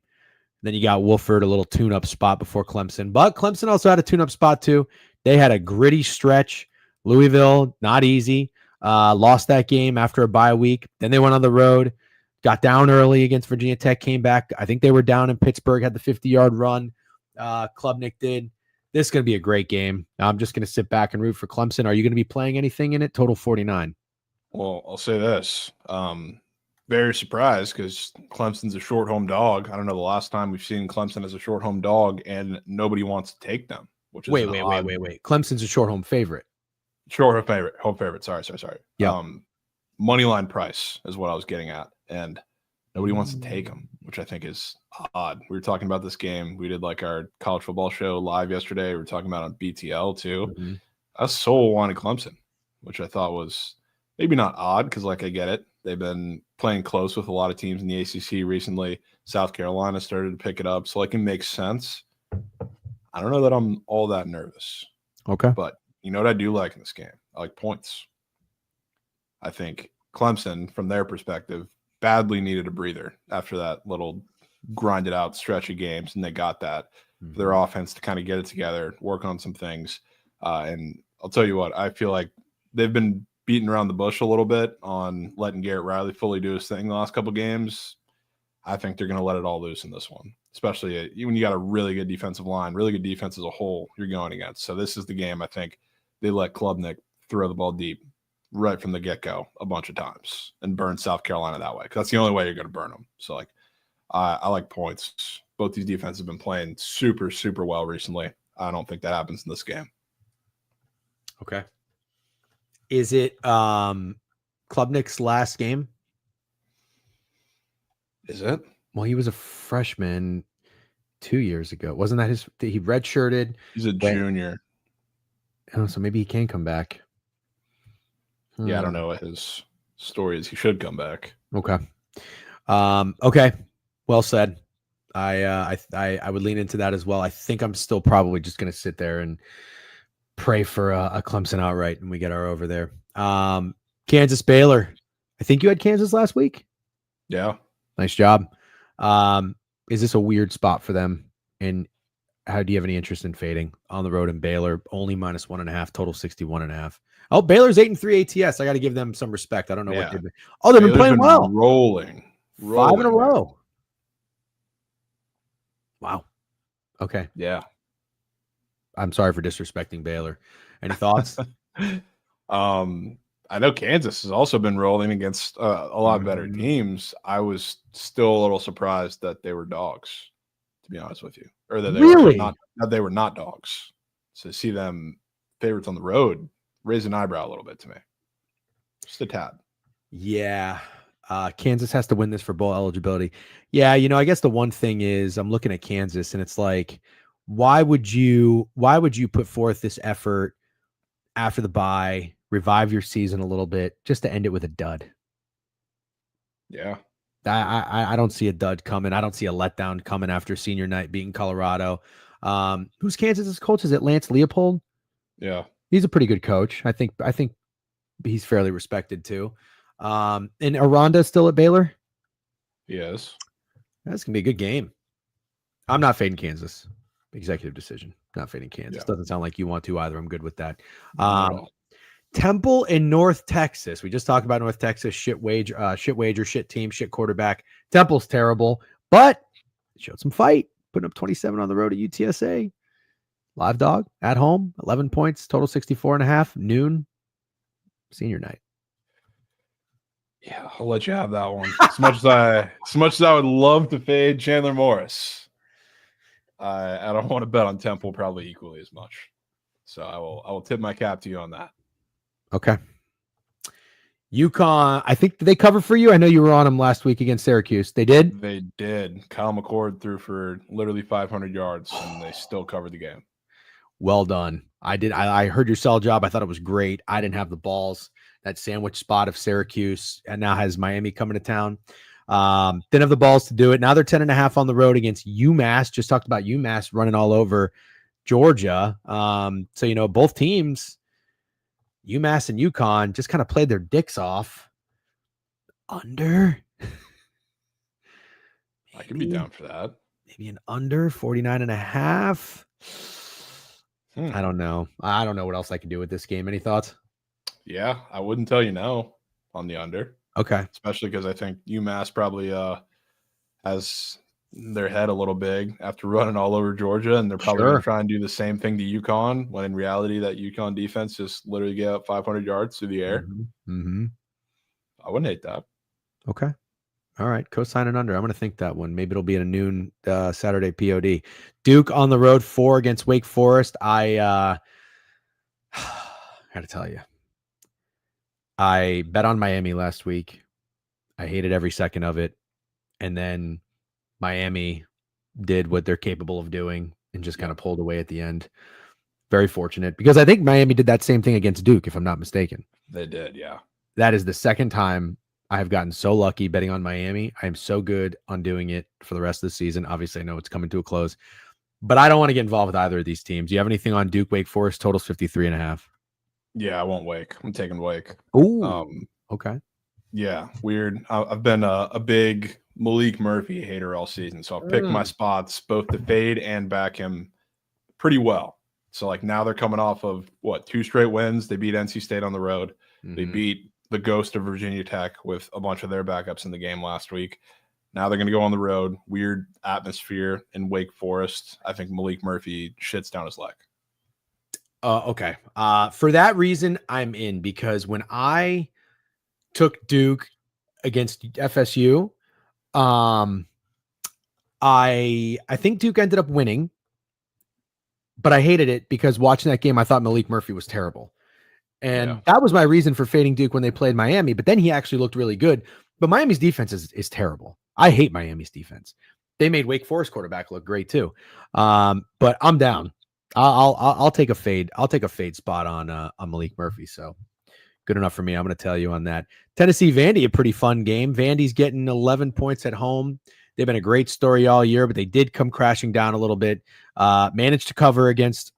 Then you got Wolford, a little tune-up spot before Clemson. But Clemson also had a tune-up spot too. They had a gritty stretch. Louisville, not easy. Lost that game after a bye week. Then they went on the road, got down early against Virginia Tech, came back. I think they were down in Pittsburgh, had the 50-yard run. Klubnik did. This is going to be a great game. I'm just going to sit back and root for Clemson. Are you going to be playing anything in it? Total 49. Well, I'll say this. Very surprised because Clemson's a short home dog. I don't know the last time we've seen Clemson as a short home dog, and nobody wants to take them. Which is wait. Clemson's a short home favorite. Short home favorite. Sorry. Yeah. Money line price is what I was getting at, and nobody wants to take them, which I think is odd. We were talking about this game. We did like our college football show live yesterday. We were talking about on BTL too. Mm-hmm. I so wanted Clemson, which I thought was maybe not odd because, like, I get it. They've been playing close with a lot of teams in the ACC recently. South Carolina started to pick it up, so like it makes sense. I don't know that I'm all that nervous. Okay. But you know what I do like in this game? I like points. I think Clemson, from their perspective, badly needed a breather after that little grinded out stretch of games, and they got that for their offense to kind of get it together, work on some things. And I'll tell you what, I feel like they've been beating around the bush a little bit on letting Garrett Riley fully do his thing the last couple of games. I think they're going to let it all loose in this one, especially when you got a really good defensive line, really good defense as a whole you're going against. So this is the game I think they let Klubnik throw the ball deep right from the get-go a bunch of times and burn South Carolina that way, because that's the only way you're going to burn them. So, like, I like points. Both these defenses have been playing super, super well recently. I don't think that happens in this game. Okay. Is it Klubnik's last game? Is it? Well, he was a freshman 2 years ago. Wasn't that he redshirted? He's a junior. Oh, so maybe he can come back. Yeah, I don't know what his story is. He should come back. Okay. Okay. Well said. I would lean into that as well. I think I'm still probably just going to sit there and pray for a Clemson outright, and we get our over there. Kansas Baylor. I think you had Kansas last week. Yeah. Nice job. Is this a weird spot for them? And how do you have any interest in fading on the road in Baylor? Only -1.5, total 61.5. Oh, Baylor's 8-3 ATS. I got to give them some respect. I don't know what they've been. Oh, they've been playing well. Rolling. 5 in a row. Wow. Okay. Yeah. I'm sorry for disrespecting Baylor. Any thoughts? I know Kansas has also been rolling against a lot better teams. I was still a little surprised that they were dogs, to be honest with you, or that they were not dogs. So to see them favorites on the road raise an eyebrow a little bit to me, just a tad. Yeah. Kansas has to win this for bowl eligibility. Yeah, I guess the one thing is I'm looking at Kansas and it's like, why would you put forth this effort after the bye, revive your season a little bit just to end it with a dud? Yeah. I don't see a dud coming. I don't see a letdown coming after senior night beating Colorado. Who's Kansas's coach? Is it Lance Leopold? Yeah. He's a pretty good coach. I think he's fairly respected too. And Aranda's still at Baylor? Yes. That's going to be a good game. I'm not fading Kansas. Executive decision. Not fading Kansas. Yeah. Doesn't sound like you want to either. I'm good with that. Not at all. Temple in North Texas. We just talked about North Texas. Shit wager, shit team, shit quarterback. Temple's terrible, but showed some fight, putting up 27 on the road at UTSA. Live dog at home, 11 points, total 64.5. Noon, senior night. Yeah, I'll let you have that one. As much as I would love to fade Chandler Morris, I don't want to bet on Temple probably equally as much. So I will tip my cap to you on that. Okay. UConn, I think they cover for you. I know you were on them last week against Syracuse. They did? They did. Kyle McCord threw for literally 500 yards, and they still covered the game. Well done. I heard your sell job. I thought it was great. I didn't have the balls. That sandwich spot of Syracuse, and now has Miami coming to town. Didn't have the balls to do it. Now they're 10.5 on the road against UMass. Just talked about UMass running all over Georgia. So, both teams, UMass and UConn, just kind of played their dicks off. Under? I could be down for that. Maybe an under 49.5. I don't know. I don't know what else I can do with this game. Any thoughts? Yeah, I wouldn't tell you no on the under. Okay. Especially because I think UMass probably has their head a little big after running all over Georgia, and they're probably going to try and do the same thing to UConn, when in reality that UConn defense just literally get up 500 yards through the air. Mm-hmm. I wouldn't hate that. Okay. All right. Co-sign an under. I'm going to think that one. Maybe it'll be at a noon Saturday POD. Duke on the road 4 against Wake Forest. I got to tell you, I bet on Miami last week. I hated every second of it. And then Miami did what they're capable of doing and just kind of pulled away at the end. Very fortunate, because I think Miami did that same thing against Duke, if I'm not mistaken. They did, yeah. That is the second time I have gotten so lucky betting on Miami. I am so good on doing it for the rest of the season. Obviously, I know it's coming to a close, but I don't want to get involved with either of these teams. Do you have anything on Duke, Wake Forest? Totals 53.5. Yeah, I won't Wake. I'm taking Wake. Oh, okay. Yeah, weird. I've been a big Malik Murphy hater all season, so I've picked my spots both to fade and back him pretty well. So, like, now they're coming off of, 2 straight wins. They beat NC State on the road. Mm-hmm. They beat the ghost of Virginia Tech with a bunch of their backups in the game last week. Now they're going to go on the road. Weird atmosphere in Wake Forest. I think Malik Murphy shits down his leg. Okay. For that reason, I'm in, because when I took Duke against FSU, I think Duke ended up winning, but I hated it because watching that game, I thought Malik Murphy was terrible. And that was my reason for fading Duke when they played Miami. But then he actually looked really good. But Miami's defense is terrible. I hate Miami's defense. They made Wake Forest quarterback look great too. But I'm down. I'll take a fade. I'll take a fade spot on Malik Murphy. So good enough for me. I'm going to tell you on that. Tennessee Vandy, a pretty fun game. Vandy's getting 11 points at home. They've been a great story all year, but they did come crashing down a little bit. Managed to cover against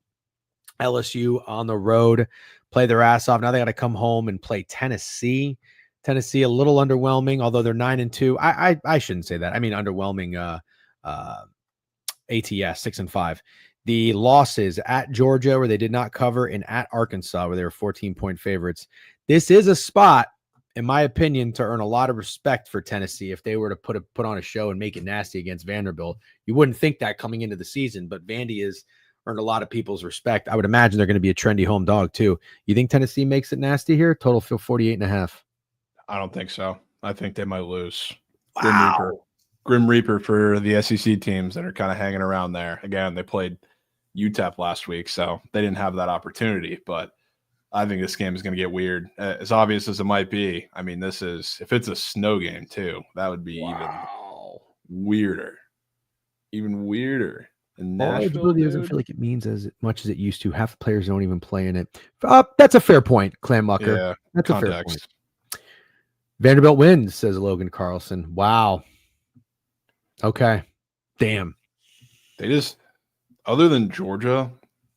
LSU on the road, play their ass off. Now they got to come home and play Tennessee. Tennessee a little underwhelming, although they're 9-2. I shouldn't say that. I mean underwhelming. ATS 6-5. The losses at Georgia, where they did not cover, and at Arkansas, where they were 14-point favorites. This is a spot, in my opinion, to earn a lot of respect for Tennessee if they were to put on a show and make it nasty against Vanderbilt. You wouldn't think that coming into the season, but Vandy has earned a lot of people's respect. I would imagine they're going to be a trendy home dog too. You think Tennessee makes it nasty here? Total feel 48.5. I don't think so. I think they might lose. Wow. Grim Reaper for the SEC teams that are kind of hanging around there. Again, they played UTEP last week, so they didn't have that opportunity. But I think this game is going to get weird. As obvious as it might be, I mean, if it's a snow game too, that would be even weirder. Even weirder. Eligibility doesn't feel like it means as much as it used to. Half the players don't even play in it. That's a fair point, Clam Mucker. Yeah, that's context. A fair point. Vanderbilt wins, says Logan Carlson. Wow. Okay. Damn. They just, other than Georgia,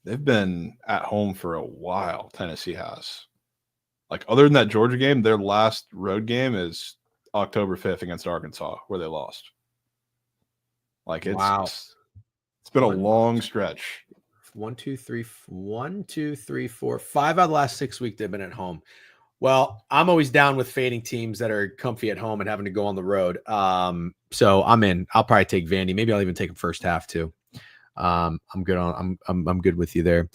they've been at home for a while. Tennessee has. Like, other than that Georgia game, their last road game is October 5th against Arkansas, where they lost. Like, it's It's been a long stretch. 1, 2, 3, 1, 2, 3, 4, 5 out of the last 6 weeks they've been at home. Well, I'm always down with fading teams that are comfy at home and having to go on the road. So I'm in. I'll probably take Vandy. Maybe I'll even take him first half too. I'm good on. I'm good with you there.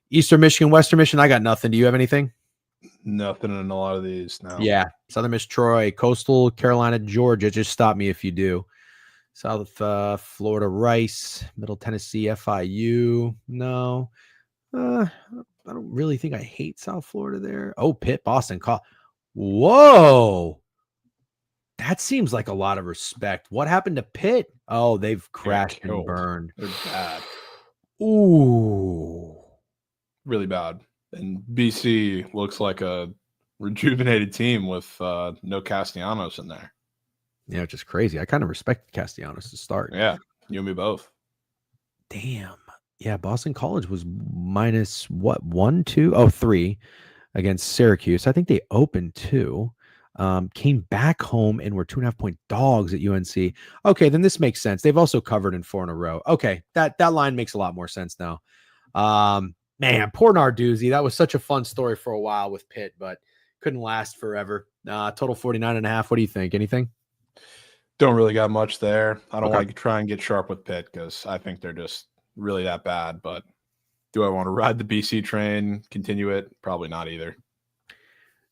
Eastern Michigan, Western Michigan. I got nothing. Do you have anything? Nothing in a lot of these now. Yeah, Southern Miss, Troy, Coastal Carolina, Georgia. Just stop me if you do. South Florida, Rice, Middle Tennessee, FIU. No. I don't really think I hate South Florida there. Oh, Pitt, Boston. Whoa. That seems like a lot of respect. What happened to Pitt? Oh, they've crashed and burned. They're bad. Ooh. Really bad. And BC looks like a rejuvenated team with no Castellanos in there. Yeah, which is crazy. I kind of respect Castellanos to start. Yeah, you and me both. Damn. Yeah, Boston College was minus what? 1, 2? Oh, 3 against Syracuse. I think they opened 2. Came back home and were 2.5-point dogs at UNC. Okay, then this makes sense. They've also covered in 4 in a row. Okay, that line makes a lot more sense now. Man, poor Narduzzi. That was such a fun story for a while with Pitt, but couldn't last forever. Total 49.5. What do you think? Anything? Don't really got much there. I don't want to try and get sharp with Pitt because I think they're just really that bad. But do I want to ride the BC train, continue it? Probably not either.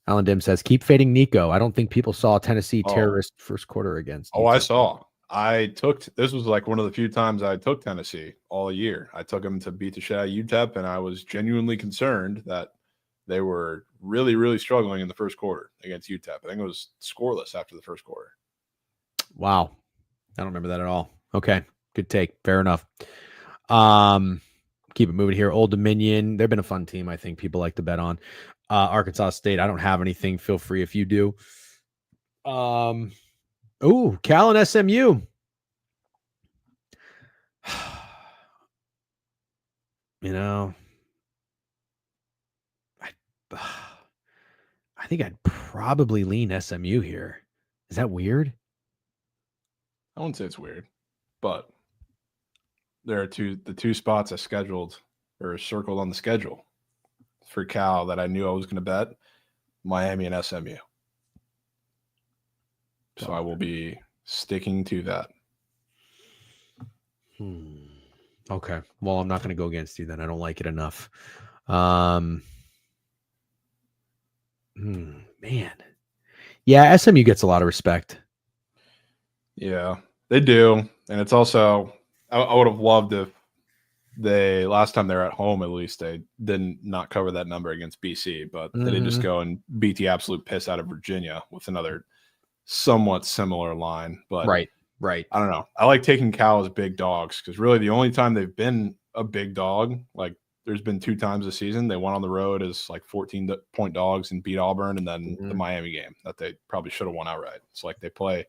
Alan Dim says, keep fading Nico. I don't think people saw Tennessee terrorist first quarter against. Oh, I saw. This was like one of the few times I took Tennessee all year. I took them to beat the shit out of UTEP, and I was genuinely concerned that they were really, really struggling in the first quarter against UTEP. I think it was scoreless after the first quarter. Wow. I don't remember that at all. Okay. Good take. Fair enough. Keep it moving here. Old Dominion. They've been a fun team. I think people like to bet on. Arkansas State. I don't have anything. Feel free if you do. Cal and SMU. You know, I think I'd probably lean SMU here. Is that weird? I wouldn't say it's weird, but there are the two spots I scheduled or circled on the schedule for Cal that I knew I was going to bet: Miami and SMU. So I will be sticking to that. Okay. Well, I'm not going to go against you then. I don't like it enough. Man. Yeah, SMU gets a lot of respect. Yeah, they do. And it's also, I would have loved if last time they were at home, at least they didn't not cover that number against BC, but they did just go and beat the absolute piss out of Virginia with another somewhat similar line. But right. I don't know. I like taking Cal as big dogs because really the only time they've been a big dog, like there's been 2 times this season, they went on the road as like 14-point dogs and beat Auburn, and then the Miami game that they probably should have won outright. It's like they play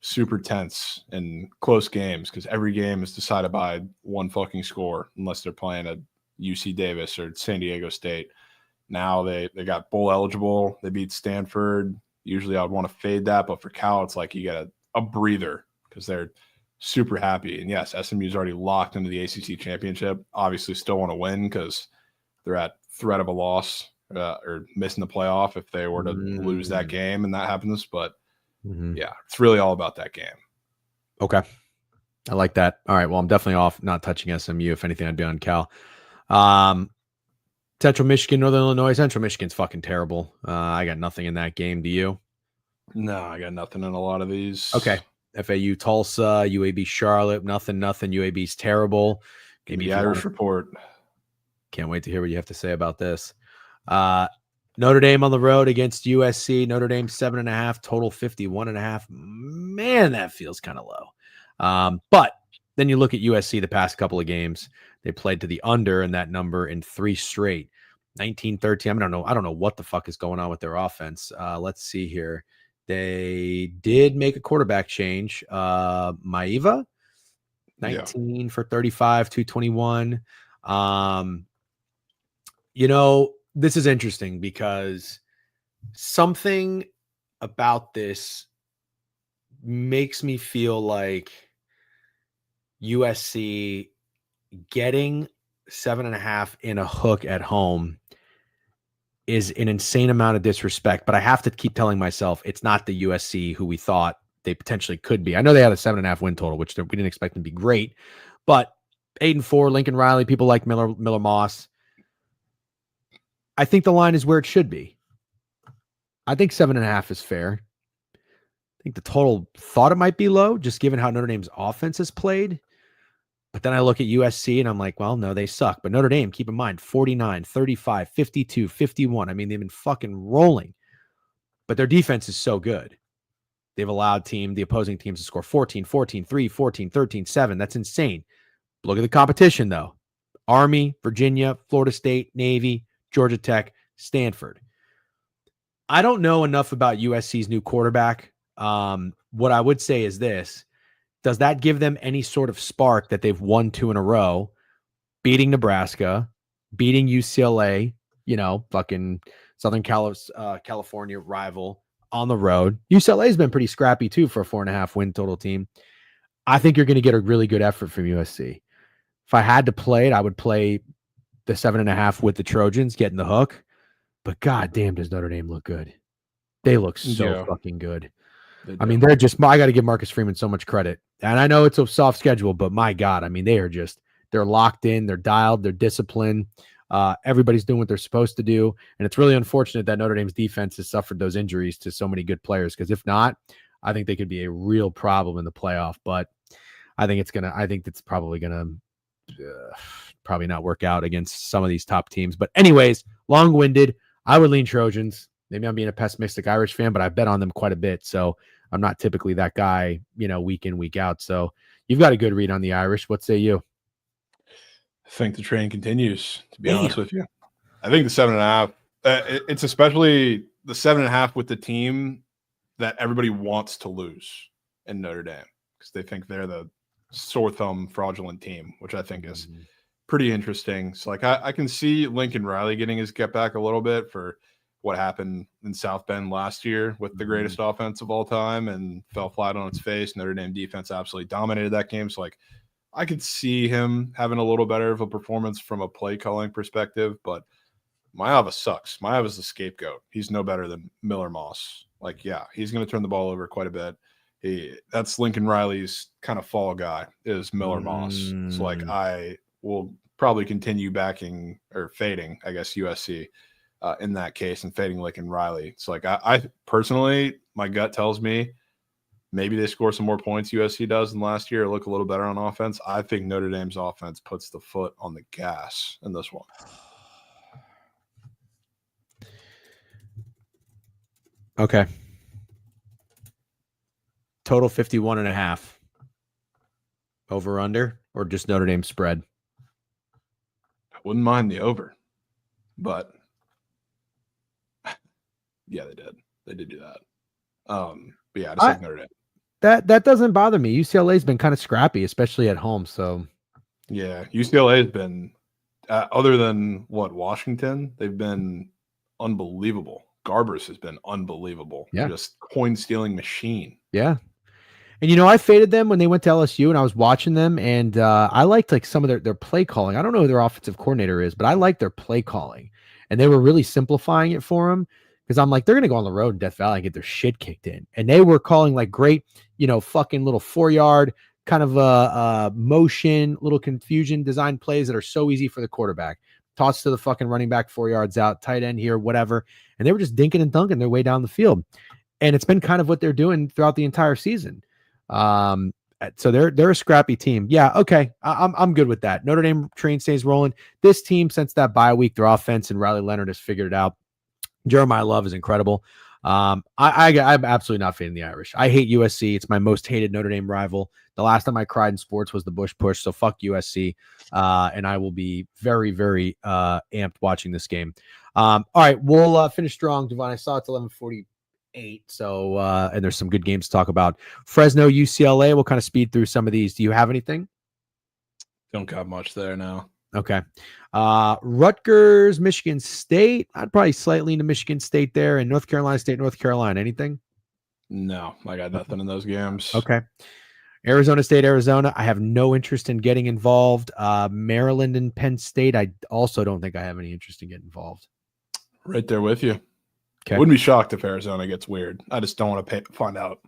super tense and close games because every game is decided by one fucking score unless they're playing at UC Davis or San Diego State. Now they got bowl eligible. They beat Stanford. Usually I would want to fade that, but for Cal, it's like you get a breather because they're super happy. And yes, SMU's already locked into the ACC championship. Obviously still want to win because they're at threat of a loss or missing the playoff if they were to lose that game and that happens. But yeah, it's really all about that game. Okay. I like that. All right. Well, I'm definitely off not touching SMU. If anything, I'd be on Cal. Central Michigan, Northern Illinois. Central Michigan's fucking terrible. I got nothing in that game. Do you? No, I got nothing in a lot of these. Okay. FAU, Tulsa, UAB, Charlotte. Nothing. UAB's terrible. Maybe the Irish report. Can't wait to hear what you have to say about this. Notre Dame on the road against USC. Notre Dame 7.5, total 51.5. Man, that feels kind of low. But then you look at USC the past couple of games. They played to the under in that number in 3 straight. 19-13. I don't know what the fuck is going on with their offense. Let's see here. They did make a quarterback change. Maiva, 19 for 35, 221. This is interesting because something about this makes me feel like USC getting 7.5 in a hook at home is an insane amount of disrespect, but I have to keep telling myself it's not the USC who we thought they potentially could be. I know they had a 7.5 win total, which we didn't expect them to be great, but 8-4, Lincoln Riley, people like Miller Moss. I think the line is where it should be. I think 7.5 is fair. I think the total thought it might be low, just given how Notre Dame's offense has played. But then I look at USC and I'm like, well, no, they suck. But Notre Dame, keep in mind, 49, 35, 52, 51. I mean, they've been fucking rolling. But their defense is so good. They've allowed the opposing teams to score 14, 14, 3, 14, 13, 7. That's insane. Look at the competition, though. Army, Virginia, Florida State, Navy, Georgia Tech, Stanford. I don't know enough about USC's new quarterback. What I would say is this. Does that give them any sort of spark that they've won 2 in a row, beating Nebraska, beating UCLA, fucking Southern California rival on the road? UCLA has been pretty scrappy too for a 4.5 win total team. I think you're going to get a really good effort from USC. If I had to play it, I would play the 7.5 with the Trojans getting the hook. But god damn, does Notre Dame look good? They look so fucking good. I mean, I got to give Marcus Freeman so much credit. And I know it's a soft schedule, but my God, I mean, they're locked in, they're dialed, they're disciplined. Everybody's doing what they're supposed to do. And it's really unfortunate that Notre Dame's defense has suffered those injuries to so many good players. Because if not, I think they could be a real problem in the playoff. But I think it's probably going to probably not work out against some of these top teams. But anyways, long-winded, I would lean Trojans. Maybe I'm being a pessimistic Irish fan, but I bet on them quite a bit. So I'm not typically that guy, week in, week out. So you've got a good read on the Irish. What say you? I think the train continues, to be honest with you. I think the 7.5, it's especially the 7.5 with the team that everybody wants to lose in Notre Dame because they think they're the sore thumb fraudulent team, which I think is pretty interesting. So I can see Lincoln Riley getting his get back a little bit for what happened in South Bend last year with the greatest offense of all time and fell flat on its face. Notre Dame defense absolutely dominated that game. So I could see him having a little better of a performance from a play calling perspective, but Maeva sucks. Maeva's the scapegoat. He's no better than Miller Moss. He's going to turn the ball over quite a bit. That's Lincoln Riley's kind of fall guy is Miller Moss. So I will probably continue backing or fading, I guess, USC in that case and fading Lincoln Riley. So I personally, my gut tells me maybe they score some more points USC does than last year, look a little better on offense. I think Notre Dame's offense puts the foot on the gas in this one. Okay. Total 51.5. Over under or just Notre Dame spread? I wouldn't mind the over, but yeah, they did. They did do that. But yeah, I just like Notre Dame. That doesn't bother me. UCLA's been kind of scrappy, especially at home. So yeah, UCLA has been other than Washington, they've been unbelievable. Garbers has been unbelievable. Yeah. Just coin stealing machine. Yeah. And I faded them when they went to LSU and I was watching them and I liked some of their play calling. I don't know who their offensive coordinator is, but I like their play calling. And they were really simplifying it for them because I'm like, they're going to go on the road in Death Valley and get their shit kicked in. And they were calling great, fucking little 4-yard kind of motion, little confusion design plays that are so easy for the quarterback. Toss to the fucking running back 4 yards out, tight end here, whatever. And they were just dinking and dunking their way down the field. And it's been kind of what they're doing throughout the entire season. So they're a scrappy team. Yeah. Okay. I'm good with that. Notre Dame train stays rolling. This team, since that bye week, their offense and Riley Leonard has figured it out. Jeremiah Love is incredible. I'm absolutely not fading the Irish. I hate USC. It's my most hated Notre Dame rival. The last time I cried in sports was the Bush push. So fuck USC. And I will be very, very amped watching this game. All right. We'll finish strong. Jovan, I saw it's 11:48. So, and there's some good games to talk about. Fresno, UCLA. We'll kind of speed through some of these. Do you have anything? Don't got much there now. Okay. Rutgers, Michigan State. I'd probably slightly into Michigan State there. And North Carolina State, North Carolina. Anything? No, I got nothing in those games. Okay. Arizona State, Arizona. I have no interest in getting involved. Maryland and Penn State. I also don't think I have any interest in getting involved. Right there with you. Okay. Wouldn't be shocked if Arizona gets weird. I just don't want to find out.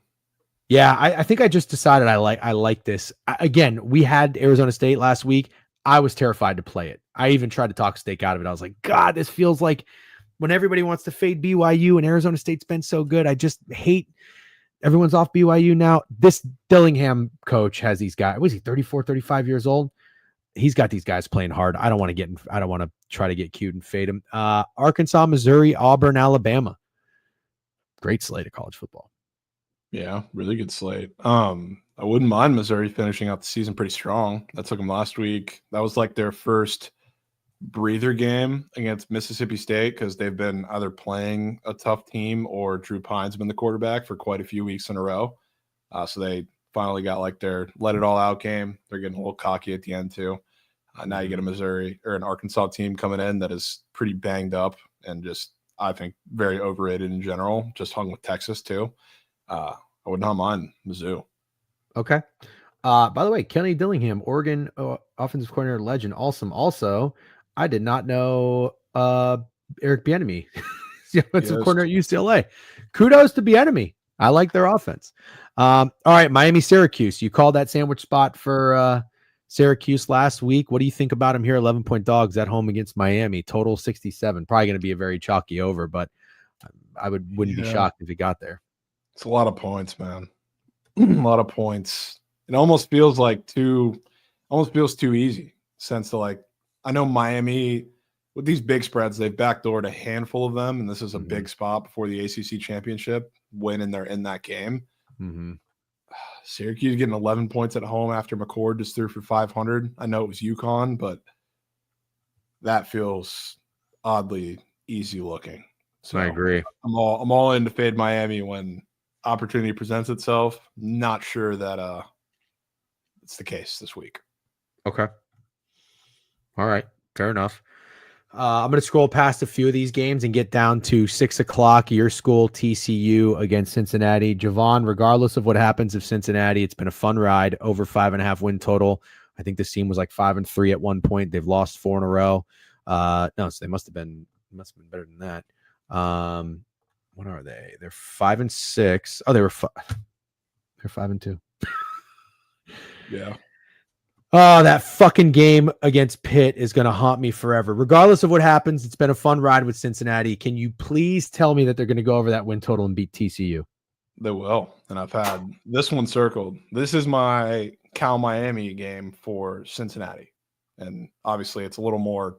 Yeah, I think I just decided I like this. Again, we had Arizona State last week. I was terrified to play it. I even tried to talk Stake out of it. I was like, God, this feels like when everybody wants to fade BYU and Arizona State's been so good. I just hate everyone's off BYU now. This Dillingham coach has these guys. Was he 34, 35 years old? He's got these guys playing hard. I don't want to try to get cute and fade him. Arkansas, Missouri, Auburn, Alabama. Great slate of college football. Yeah, really good slate. I wouldn't mind Missouri finishing out the season pretty strong. That took them last week. That was like their first breather game against Mississippi State because they've been either playing a tough team or Drew Pine's been the quarterback for quite a few weeks in a row. So they finally got like their let it all out game. They're getting a little cocky at the end too. Now you get a Missouri or an Arkansas team coming in that is pretty banged up and just, I think, very overrated in general. Just hung with Texas too. I would not mind Mizzou. Okay. By the way, Kenny Dillingham, Oregon offensive coordinator legend. Awesome. Also, I did not know Eric Bieniemy, offensive coordinator at UCLA. Kudos to Bieniemy. I like their offense. All right, Miami, Syracuse. You called that sandwich spot for Syracuse last week. What do you think about them here? 11-point dogs at home against Miami. Total 67. Probably going to be a very chalky over, but I wouldn't be shocked if he got there. It's a lot of points, man. A lot of points. It almost feels too easy. Sense to like, I know Miami with these big spreads, they've backdoored a handful of them, and this is a big spot before the ACC championship win, and they're in that game. Syracuse getting 11 points at home after McCord just threw for 500. I know it was UConn, but that feels oddly easy looking. So I agree. I'm all in to fade Miami when opportunity presents itself. Not sure that it's the case this week. Okay. All right. Fair enough. I'm going to scroll past a few of these games and get down to 6:00. Your school, TCU against Cincinnati. Jovan, regardless of what happens if Cincinnati, it's been a fun ride. Over 5.5 win total. I think this team was like 5-3 at one point. They've lost 4 in a row. No, so they must have been better than that. What are they? They're 5-6. Oh, they're 5-2. Yeah. Oh, that fucking game against Pitt is going to haunt me forever. Regardless of what happens, it's been a fun ride with Cincinnati. Can you please tell me that they're going to go over that win total and beat TCU? They will. And I've had this one circled. This is my Cal Miami game for Cincinnati. And obviously it's a little more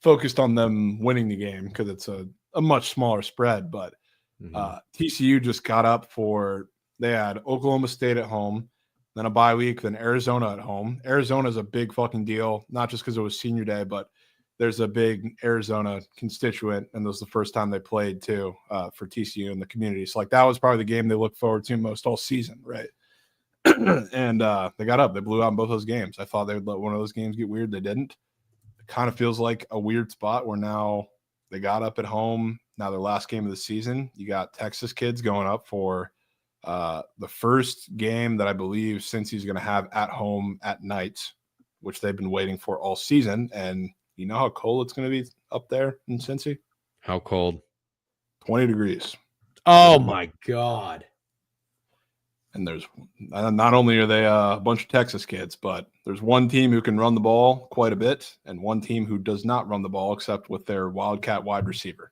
focused on them winning the game because it's a much smaller spread. But TCU just got up they had Oklahoma State at home, then a bye week, then Arizona at home. Arizona is a big fucking deal, not just because it was senior day, but there's a big Arizona constituent, and this was the first time they played too for TCU in the community. So like that was probably the game they look forward to most all season, right? And they got up. They blew out in both those games. I thought they would let one of those games get weird. They didn't. It kind of feels like a weird spot where now they got up at home. Now their last game of the season. You got Texas kids going up for the first game that I believe Cincy's going to have at home at night, which they've been waiting for all season. And you know how cold it's going to be up there in Cincy? How cold? 20 degrees. Oh, my God. And there's not only are they a bunch of Texas kids, but there's one team who can run the ball quite a bit and one team who does not run the ball except with their Wildcat wide receiver.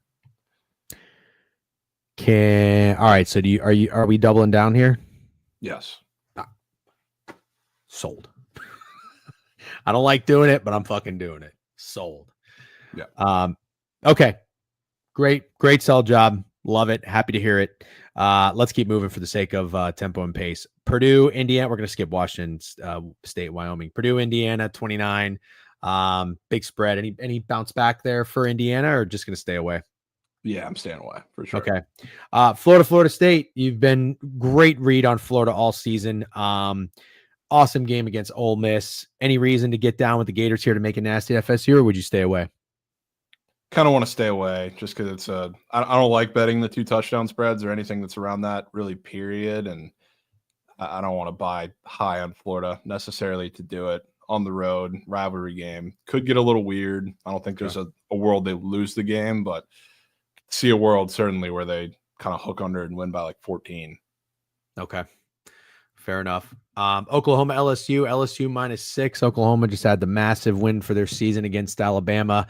All right. So are we doubling down here? Yes. Sold. I don't like doing it, but I'm fucking doing it. Sold. Yeah. Okay. Great sell job. Love it. Happy to hear it. Let's keep moving for the sake of tempo and pace. Purdue, Indiana. We're going to skip Washington State, Wyoming. Purdue, Indiana, 29. Big spread. Any bounce back there for Indiana, or just going to stay away? Yeah, I'm staying away for sure. Okay. Florida State. You've been great read on Florida all season. Awesome game against Ole Miss. Any reason to get down with the Gators here to make a nasty FSU, or would you stay away? Kind of want to stay away just because it's I don't like betting the 2 touchdown spreads or anything that's around that really period. And I don't want to buy high on Florida necessarily to do it on the road. Rivalry game could get a little weird. I don't think there's a world they lose the game, but see a world certainly where they kind of hook under and win by like 14. Okay. Fair enough. Oklahoma, LSU -6. Oklahoma just had the massive win for their season against Alabama.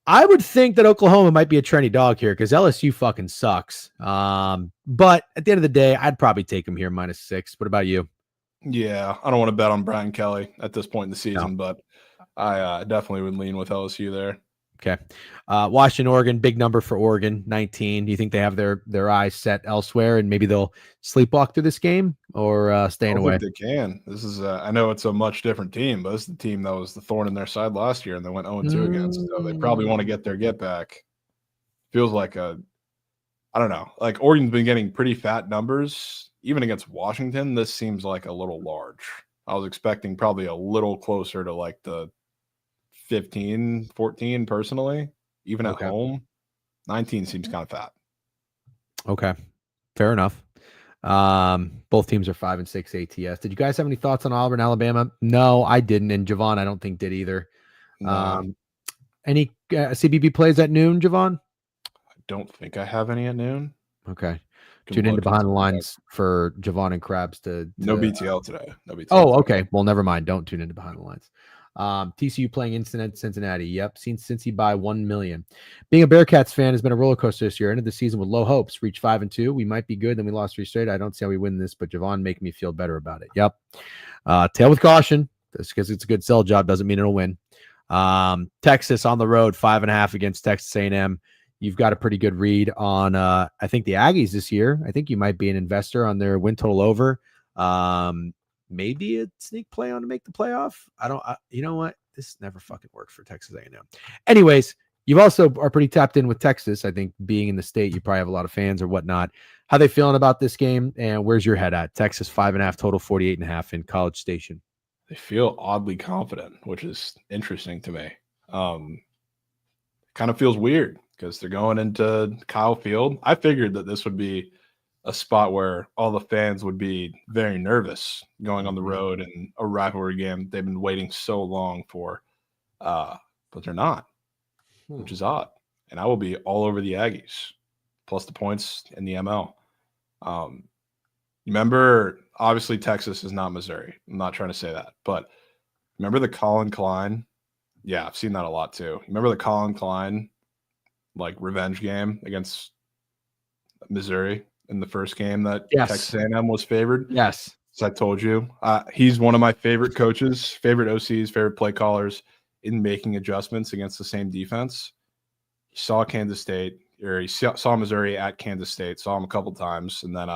I would think that Oklahoma might be a trendy dog here because LSU fucking sucks. But at the end of the day, I'd probably take them here -6. What about you? Yeah, I don't want to bet on Brian Kelly at this point in the season, but I definitely would lean with LSU there. Okay. Washington, Oregon, big number for Oregon, 19. Do you think they have their eyes set elsewhere and maybe they'll sleepwalk through this game or staying away? I think they can. This is I know it's a much different team, but this is the team that was the thorn in their side last year and they went 0-2 against. So they probably want to get their get back. Feels like I don't know. Like Oregon's been getting pretty fat numbers. Even against Washington, this seems like a little large. I was expecting probably a little closer to like the 15, 14 personally, even at home. 19 seems kind of fat. Okay. Fair enough. Both teams are 5 and 6 ATS. Did you guys have any thoughts on Auburn, Alabama? No, I didn't. And Jovan, I don't think did either. Any CBB plays at noon, Jovan? I don't think I have any at noon. Okay. Tune into Behind the Lines for Jovan and Krabs to no BTL today. No BTL. Oh, okay. Well, never mind. Don't tune into Behind the Lines. TCU playing in Cincinnati. Yep. Seen Cincy by 1 million. Being a Bearcats fan has been a roller coaster this year. Ended the season with low hopes. Reached 5-2. We might be good. Then we lost 3 straight. I don't see how we win this, but Jovan making me feel better about it. Yep. Tail with caution. Just because it's a good sell job doesn't mean it'll win. Texas on the road, 5.5 against Texas A&M. You've got a pretty good read on, I think, the Aggies this year. I think you might be an investor on their win total over. Maybe a sneak play on to make the playoff. You know what? This never fucking worked for Texas A&M. Anyways, you also are pretty tapped in with Texas. I think being in the state, you probably have a lot of fans or whatnot. How they feeling about this game? And where's your head at? Texas 5.5 total, 48.5 in College Station. They feel oddly confident, which is interesting to me. Kind of feels weird because they're going into Kyle Field. I figured that this would be a spot where all the fans would be very nervous going on the road and a rivalry game they've been waiting so long for, but they're not, which is odd. And I will be all over the Aggies, plus the points in the ML. Remember, obviously Texas is not Missouri. I'm not trying to say that, but remember the Colin Klein? Yeah, I've seen that a lot too. Remember the Colin Klein like revenge game against Missouri in the first game that Texas A&M was favored? Yes. As I told you, he's one of my favorite coaches, favorite OCs, favorite play callers in making adjustments against the same defense. He saw Kansas State, or he saw Missouri at Kansas State, saw him a couple times, and then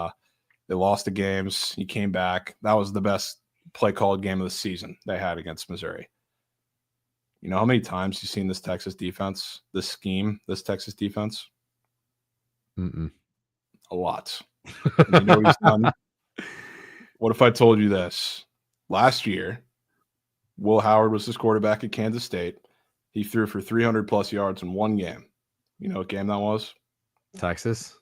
they lost the games. He came back. That was the best play called game of the season they had against Missouri. You know how many times you've seen this Texas defense, this scheme, this Texas defense? A lot. And you know what he's done? What if I told you this? Last year, Will Howard was his quarterback at Kansas State. He threw for 300-plus yards in one game. You know what game that was? Texas.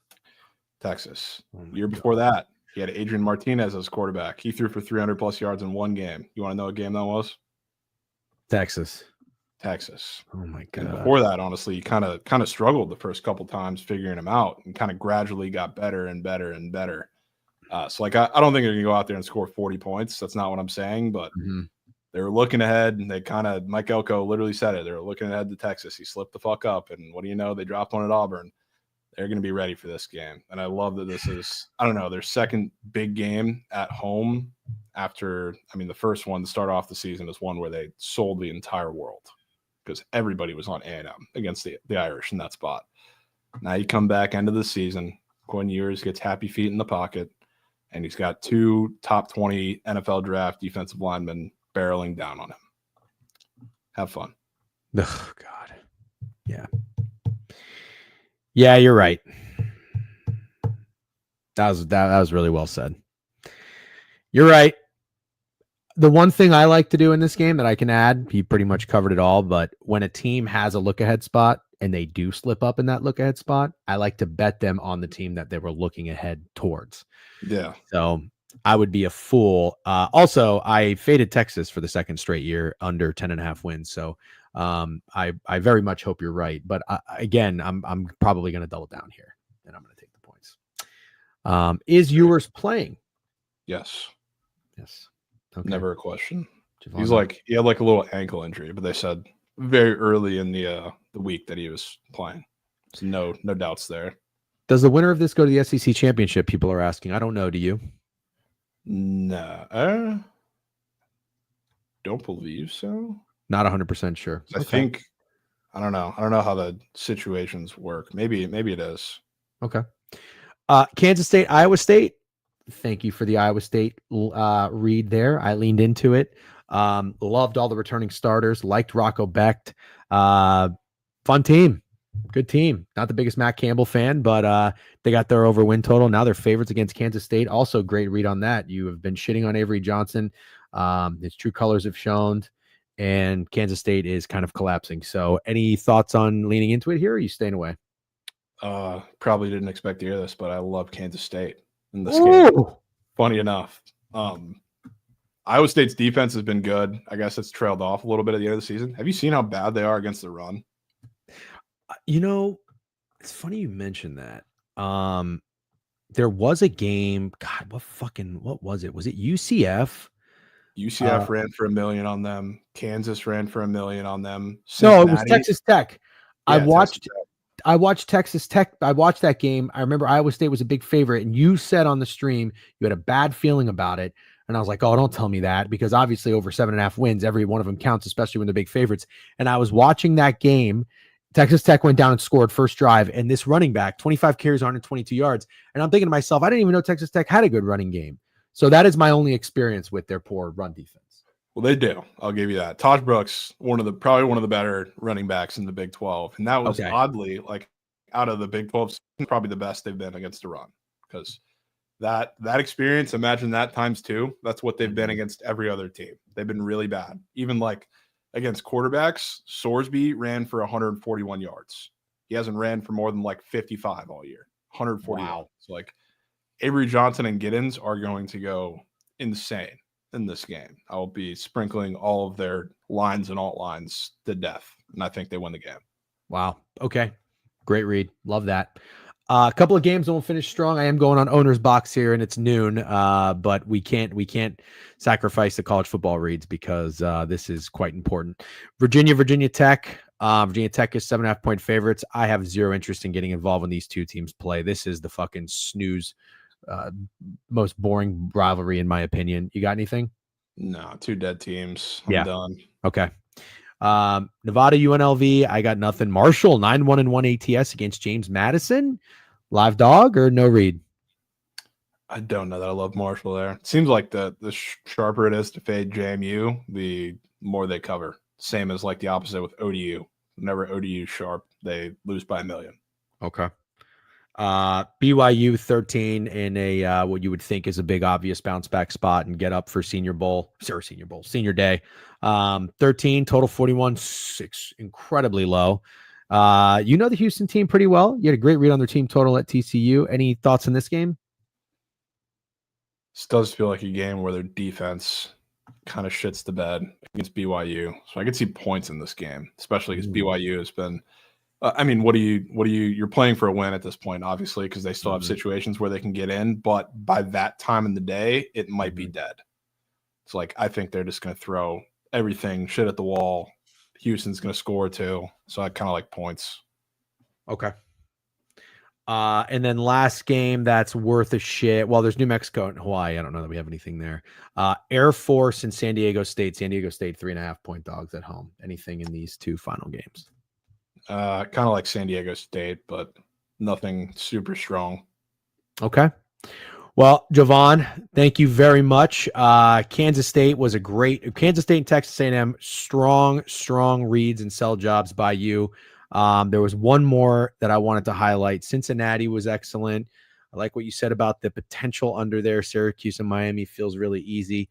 Year before that, he had Adrian Martinez as quarterback. He threw for 300-plus yards in one game. You want to know what game that was? Texas. Oh my God. And before that, honestly, he kind of struggled the first couple times figuring him out and kind of gradually got better and better and better. So like I don't think they're gonna go out there and score 40 points. That's not what I'm saying, but they were looking ahead and they Mike Elko literally said it. They were looking ahead to Texas. He slipped the fuck up, and what do you know? They dropped one at Auburn. They're gonna be ready for this game. And I love that this is, I don't know, their second big game at home after, the first one to start off the season is one where they sold the entire world, because everybody was on A&M against the Irish in that spot. Now you come back end of the season, Quinn Ewers gets happy feet in the pocket, and he's got 2 top 20 NFL draft defensive linemen barreling down on him. Have fun. Oh, God. Yeah. Yeah, you're right. That was really well said. You're right. The one thing I like to do in this game that I can add, he pretty much covered it all, but when a team has a look-ahead spot and they do slip up in that look-ahead spot, I like to bet them on the team that they were looking ahead towards. Yeah. So I would be a fool. Also, I faded Texas for the second straight year under 10.5 wins. So I very much hope you're right. But again, I'm probably going to double down here, and I'm going to take the points. Is yours playing? Yes. Yes. Okay. Never a question. Jovan, He had like a little ankle injury, but they said very early in the week that he was playing. So no doubts there. does the winner of this go to the SEC championship? People are asking. I don't know. Do you? No, don't believe so. Not 100% sure. I think I don't know. I don't know how the situations work. Maybe it is. Okay. Kansas State, Iowa State. Thank you for the Iowa State read there. I leaned into it. Loved all the returning starters. Liked Rocco Becht. Fun team. Good team. Not the biggest Matt Campbell fan, but they got their over win total. Now they're favorites against Kansas State. Also, great read on that. You have been shitting on Avery Johnson. His true colors have shown, and Kansas State is kind of collapsing. So, any thoughts on leaning into it here, or are you staying away? Probably didn't expect to hear this, but I love Kansas State in this game. Funny enough. Iowa State's defense has been good. I guess it's trailed off a little bit at the end of the season. Have you seen how bad they are against the run? It's funny you mentioned that. There was a game. God, what was it? Was it UCF? UCF ran for $1 million on them. Kansas ran for $1 million on them. No, it was Texas Tech. Yeah, I watched Texas Tech. I watched that game. I remember Iowa State was a big favorite, and you said on the stream you had a bad feeling about it. And I was like, oh, don't tell me that, because obviously over 7.5 wins, every one of them counts, especially when they're big favorites. And I was watching that game. Texas Tech went down and scored first drive, and this running back, 25 carries, 122 yards. And I'm thinking to myself, I didn't even know Texas Tech had a good running game. So that is my only experience with their poor run defense. Well, they do. I'll give you that. Taj Brooks, probably one of the better running backs in the Big 12. And that was oddly, like, out of the Big 12, probably the best they've been against the run. Because that experience, imagine that times two. That's what they've been against every other team. They've been really bad. Even like against quarterbacks, Sorsby ran for 141 yards. He hasn't ran for more than like 55 all year. 140 yards. So like Avery Johnson and Giddens are going to go insane in this game. I will be sprinkling all of their lines and alt lines to death, and I think they win the game. Wow. Okay. Great read. Love that. A couple of games and we'll finish strong. I am going on owner's box here, and it's noon, but we can't sacrifice the college football reads because this is quite important. Virginia Tech. Virginia Tech is 7.5 point favorites. I have zero interest in getting involved when these two teams play. This is the fucking snooze, most boring rivalry in my opinion. You got anything? No, two dead teams. I'm done. Okay. Nevada UNLV, I got nothing. Marshall 9-1-1 ATS against James Madison. Live dog or no read? I don't know that I love Marshall there. It seems like the sharper it is to fade JMU, the more they cover. Same as like the opposite with ODU. Whenever ODU sharp, they lose by 1 million. Okay. BYU 13 in a what you would think is a big obvious bounce back spot and get up for senior day. 13 total 41-6, incredibly low. The Houston team pretty well. You had a great read on their team total at TCU. Any thoughts on this game? This does feel like a game where their defense kind of shits the bed against BYU. So I could see points in this game, especially because BYU has been you're playing for a win at this point, obviously, because they still have situations where they can get in, but by that time in the day, it might be dead. It's like, I think they're just going to throw everything, shit at the wall. Houston's going to score too. So I kind of like points. Okay. And then last game that's worth a shit. Well, there's New Mexico and Hawaii. I don't know that we have anything there. Air Force and San Diego State. San Diego State 3.5 point dogs at home. Anything in these two final games? Kind of like San Diego State, but nothing super strong. Okay. Well, Jovan, thank you very much. Kansas State and Texas A&M, strong reads and sell jobs by you. There was one more that I wanted to highlight. Cincinnati was excellent. I like what you said about the potential under there. Syracuse and Miami feels really easy.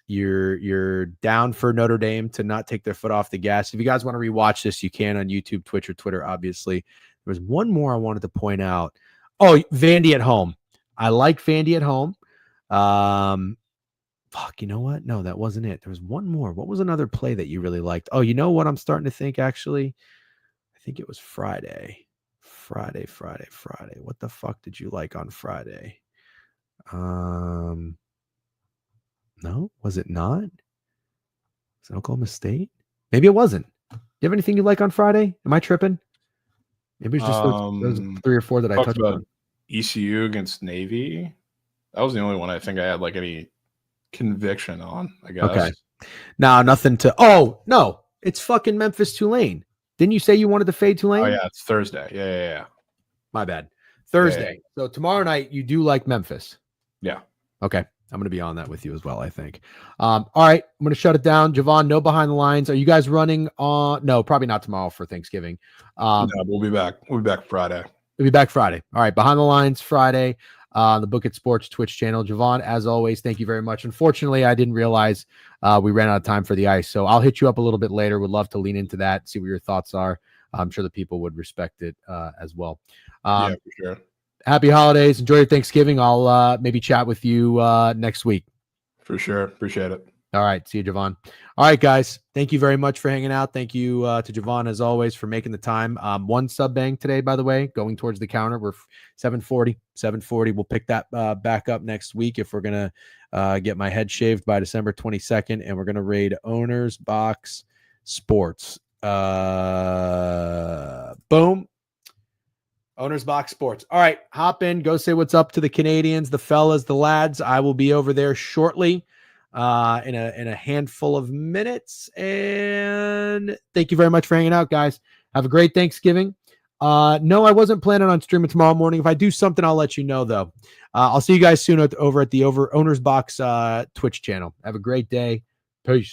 You're down for Notre Dame to not take their foot off the gas. If you guys want to rewatch this, you can on YouTube, Twitch, or Twitter, obviously. There was one more I wanted to point out. Oh, Vandy at home. I like Vandy at home. Fuck, you know what? No, that wasn't it. There was one more. What was another play that you really liked? Oh, you know what I'm starting to think, actually? I think it was Friday. Friday. What the fuck did you like on Friday? No, was it not? Was it Oklahoma State? Maybe it wasn't. Do you have anything you like on Friday? Am I tripping? Maybe it's just those 3 or 4 that I talked touched about on. ECU against Navy. That was the only one I think I had like any conviction on, I guess. Okay. Now, nothing to. Oh, no. It's fucking Memphis Tulane. Didn't you say you wanted to fade Tulane? Oh, yeah. It's Thursday. Yeah. My bad. Thursday. So tomorrow night, you do like Memphis. Yeah. Okay. I'm going to be on that with you as well, I think. All right. I'm going to shut it down. Jovan, no behind the lines. Are you guys running on? No, probably not tomorrow for Thanksgiving. No, we'll be back. We'll be back Friday. We'll be back Friday. All right. Behind the lines Friday. The Book It Sports Twitch channel. Jovan, as always, thank you very much. Unfortunately, I didn't realize we ran out of time for the ice. So I'll hit you up a little bit later. Would love to lean into that, see what your thoughts are. I'm sure the people would respect it as well. Yeah, for sure. Happy holidays. Enjoy your Thanksgiving. I'll maybe chat with you next week. For sure. Appreciate it. All right. See you, Jovan. All right, guys. Thank you very much for hanging out. Thank you to Jovan, as always, for making the time. 1 sub bang today, by the way, going towards the counter. We're 740. We'll pick that back up next week if we're going to get my head shaved by December 22nd, and we're going to raid Owners Box Sports. Boom. Owners Box Sports. All right, hop in, go say what's up to the Canadians, the fellas, the lads. I will be over there shortly in a handful of minutes. And thank you very much for hanging out, guys. Have a great Thanksgiving. No, I wasn't planning on streaming tomorrow morning. If I do something, I'll let you know, though. I'll see you guys soon over at the Owners Box Twitch channel. Have a great day. Peace.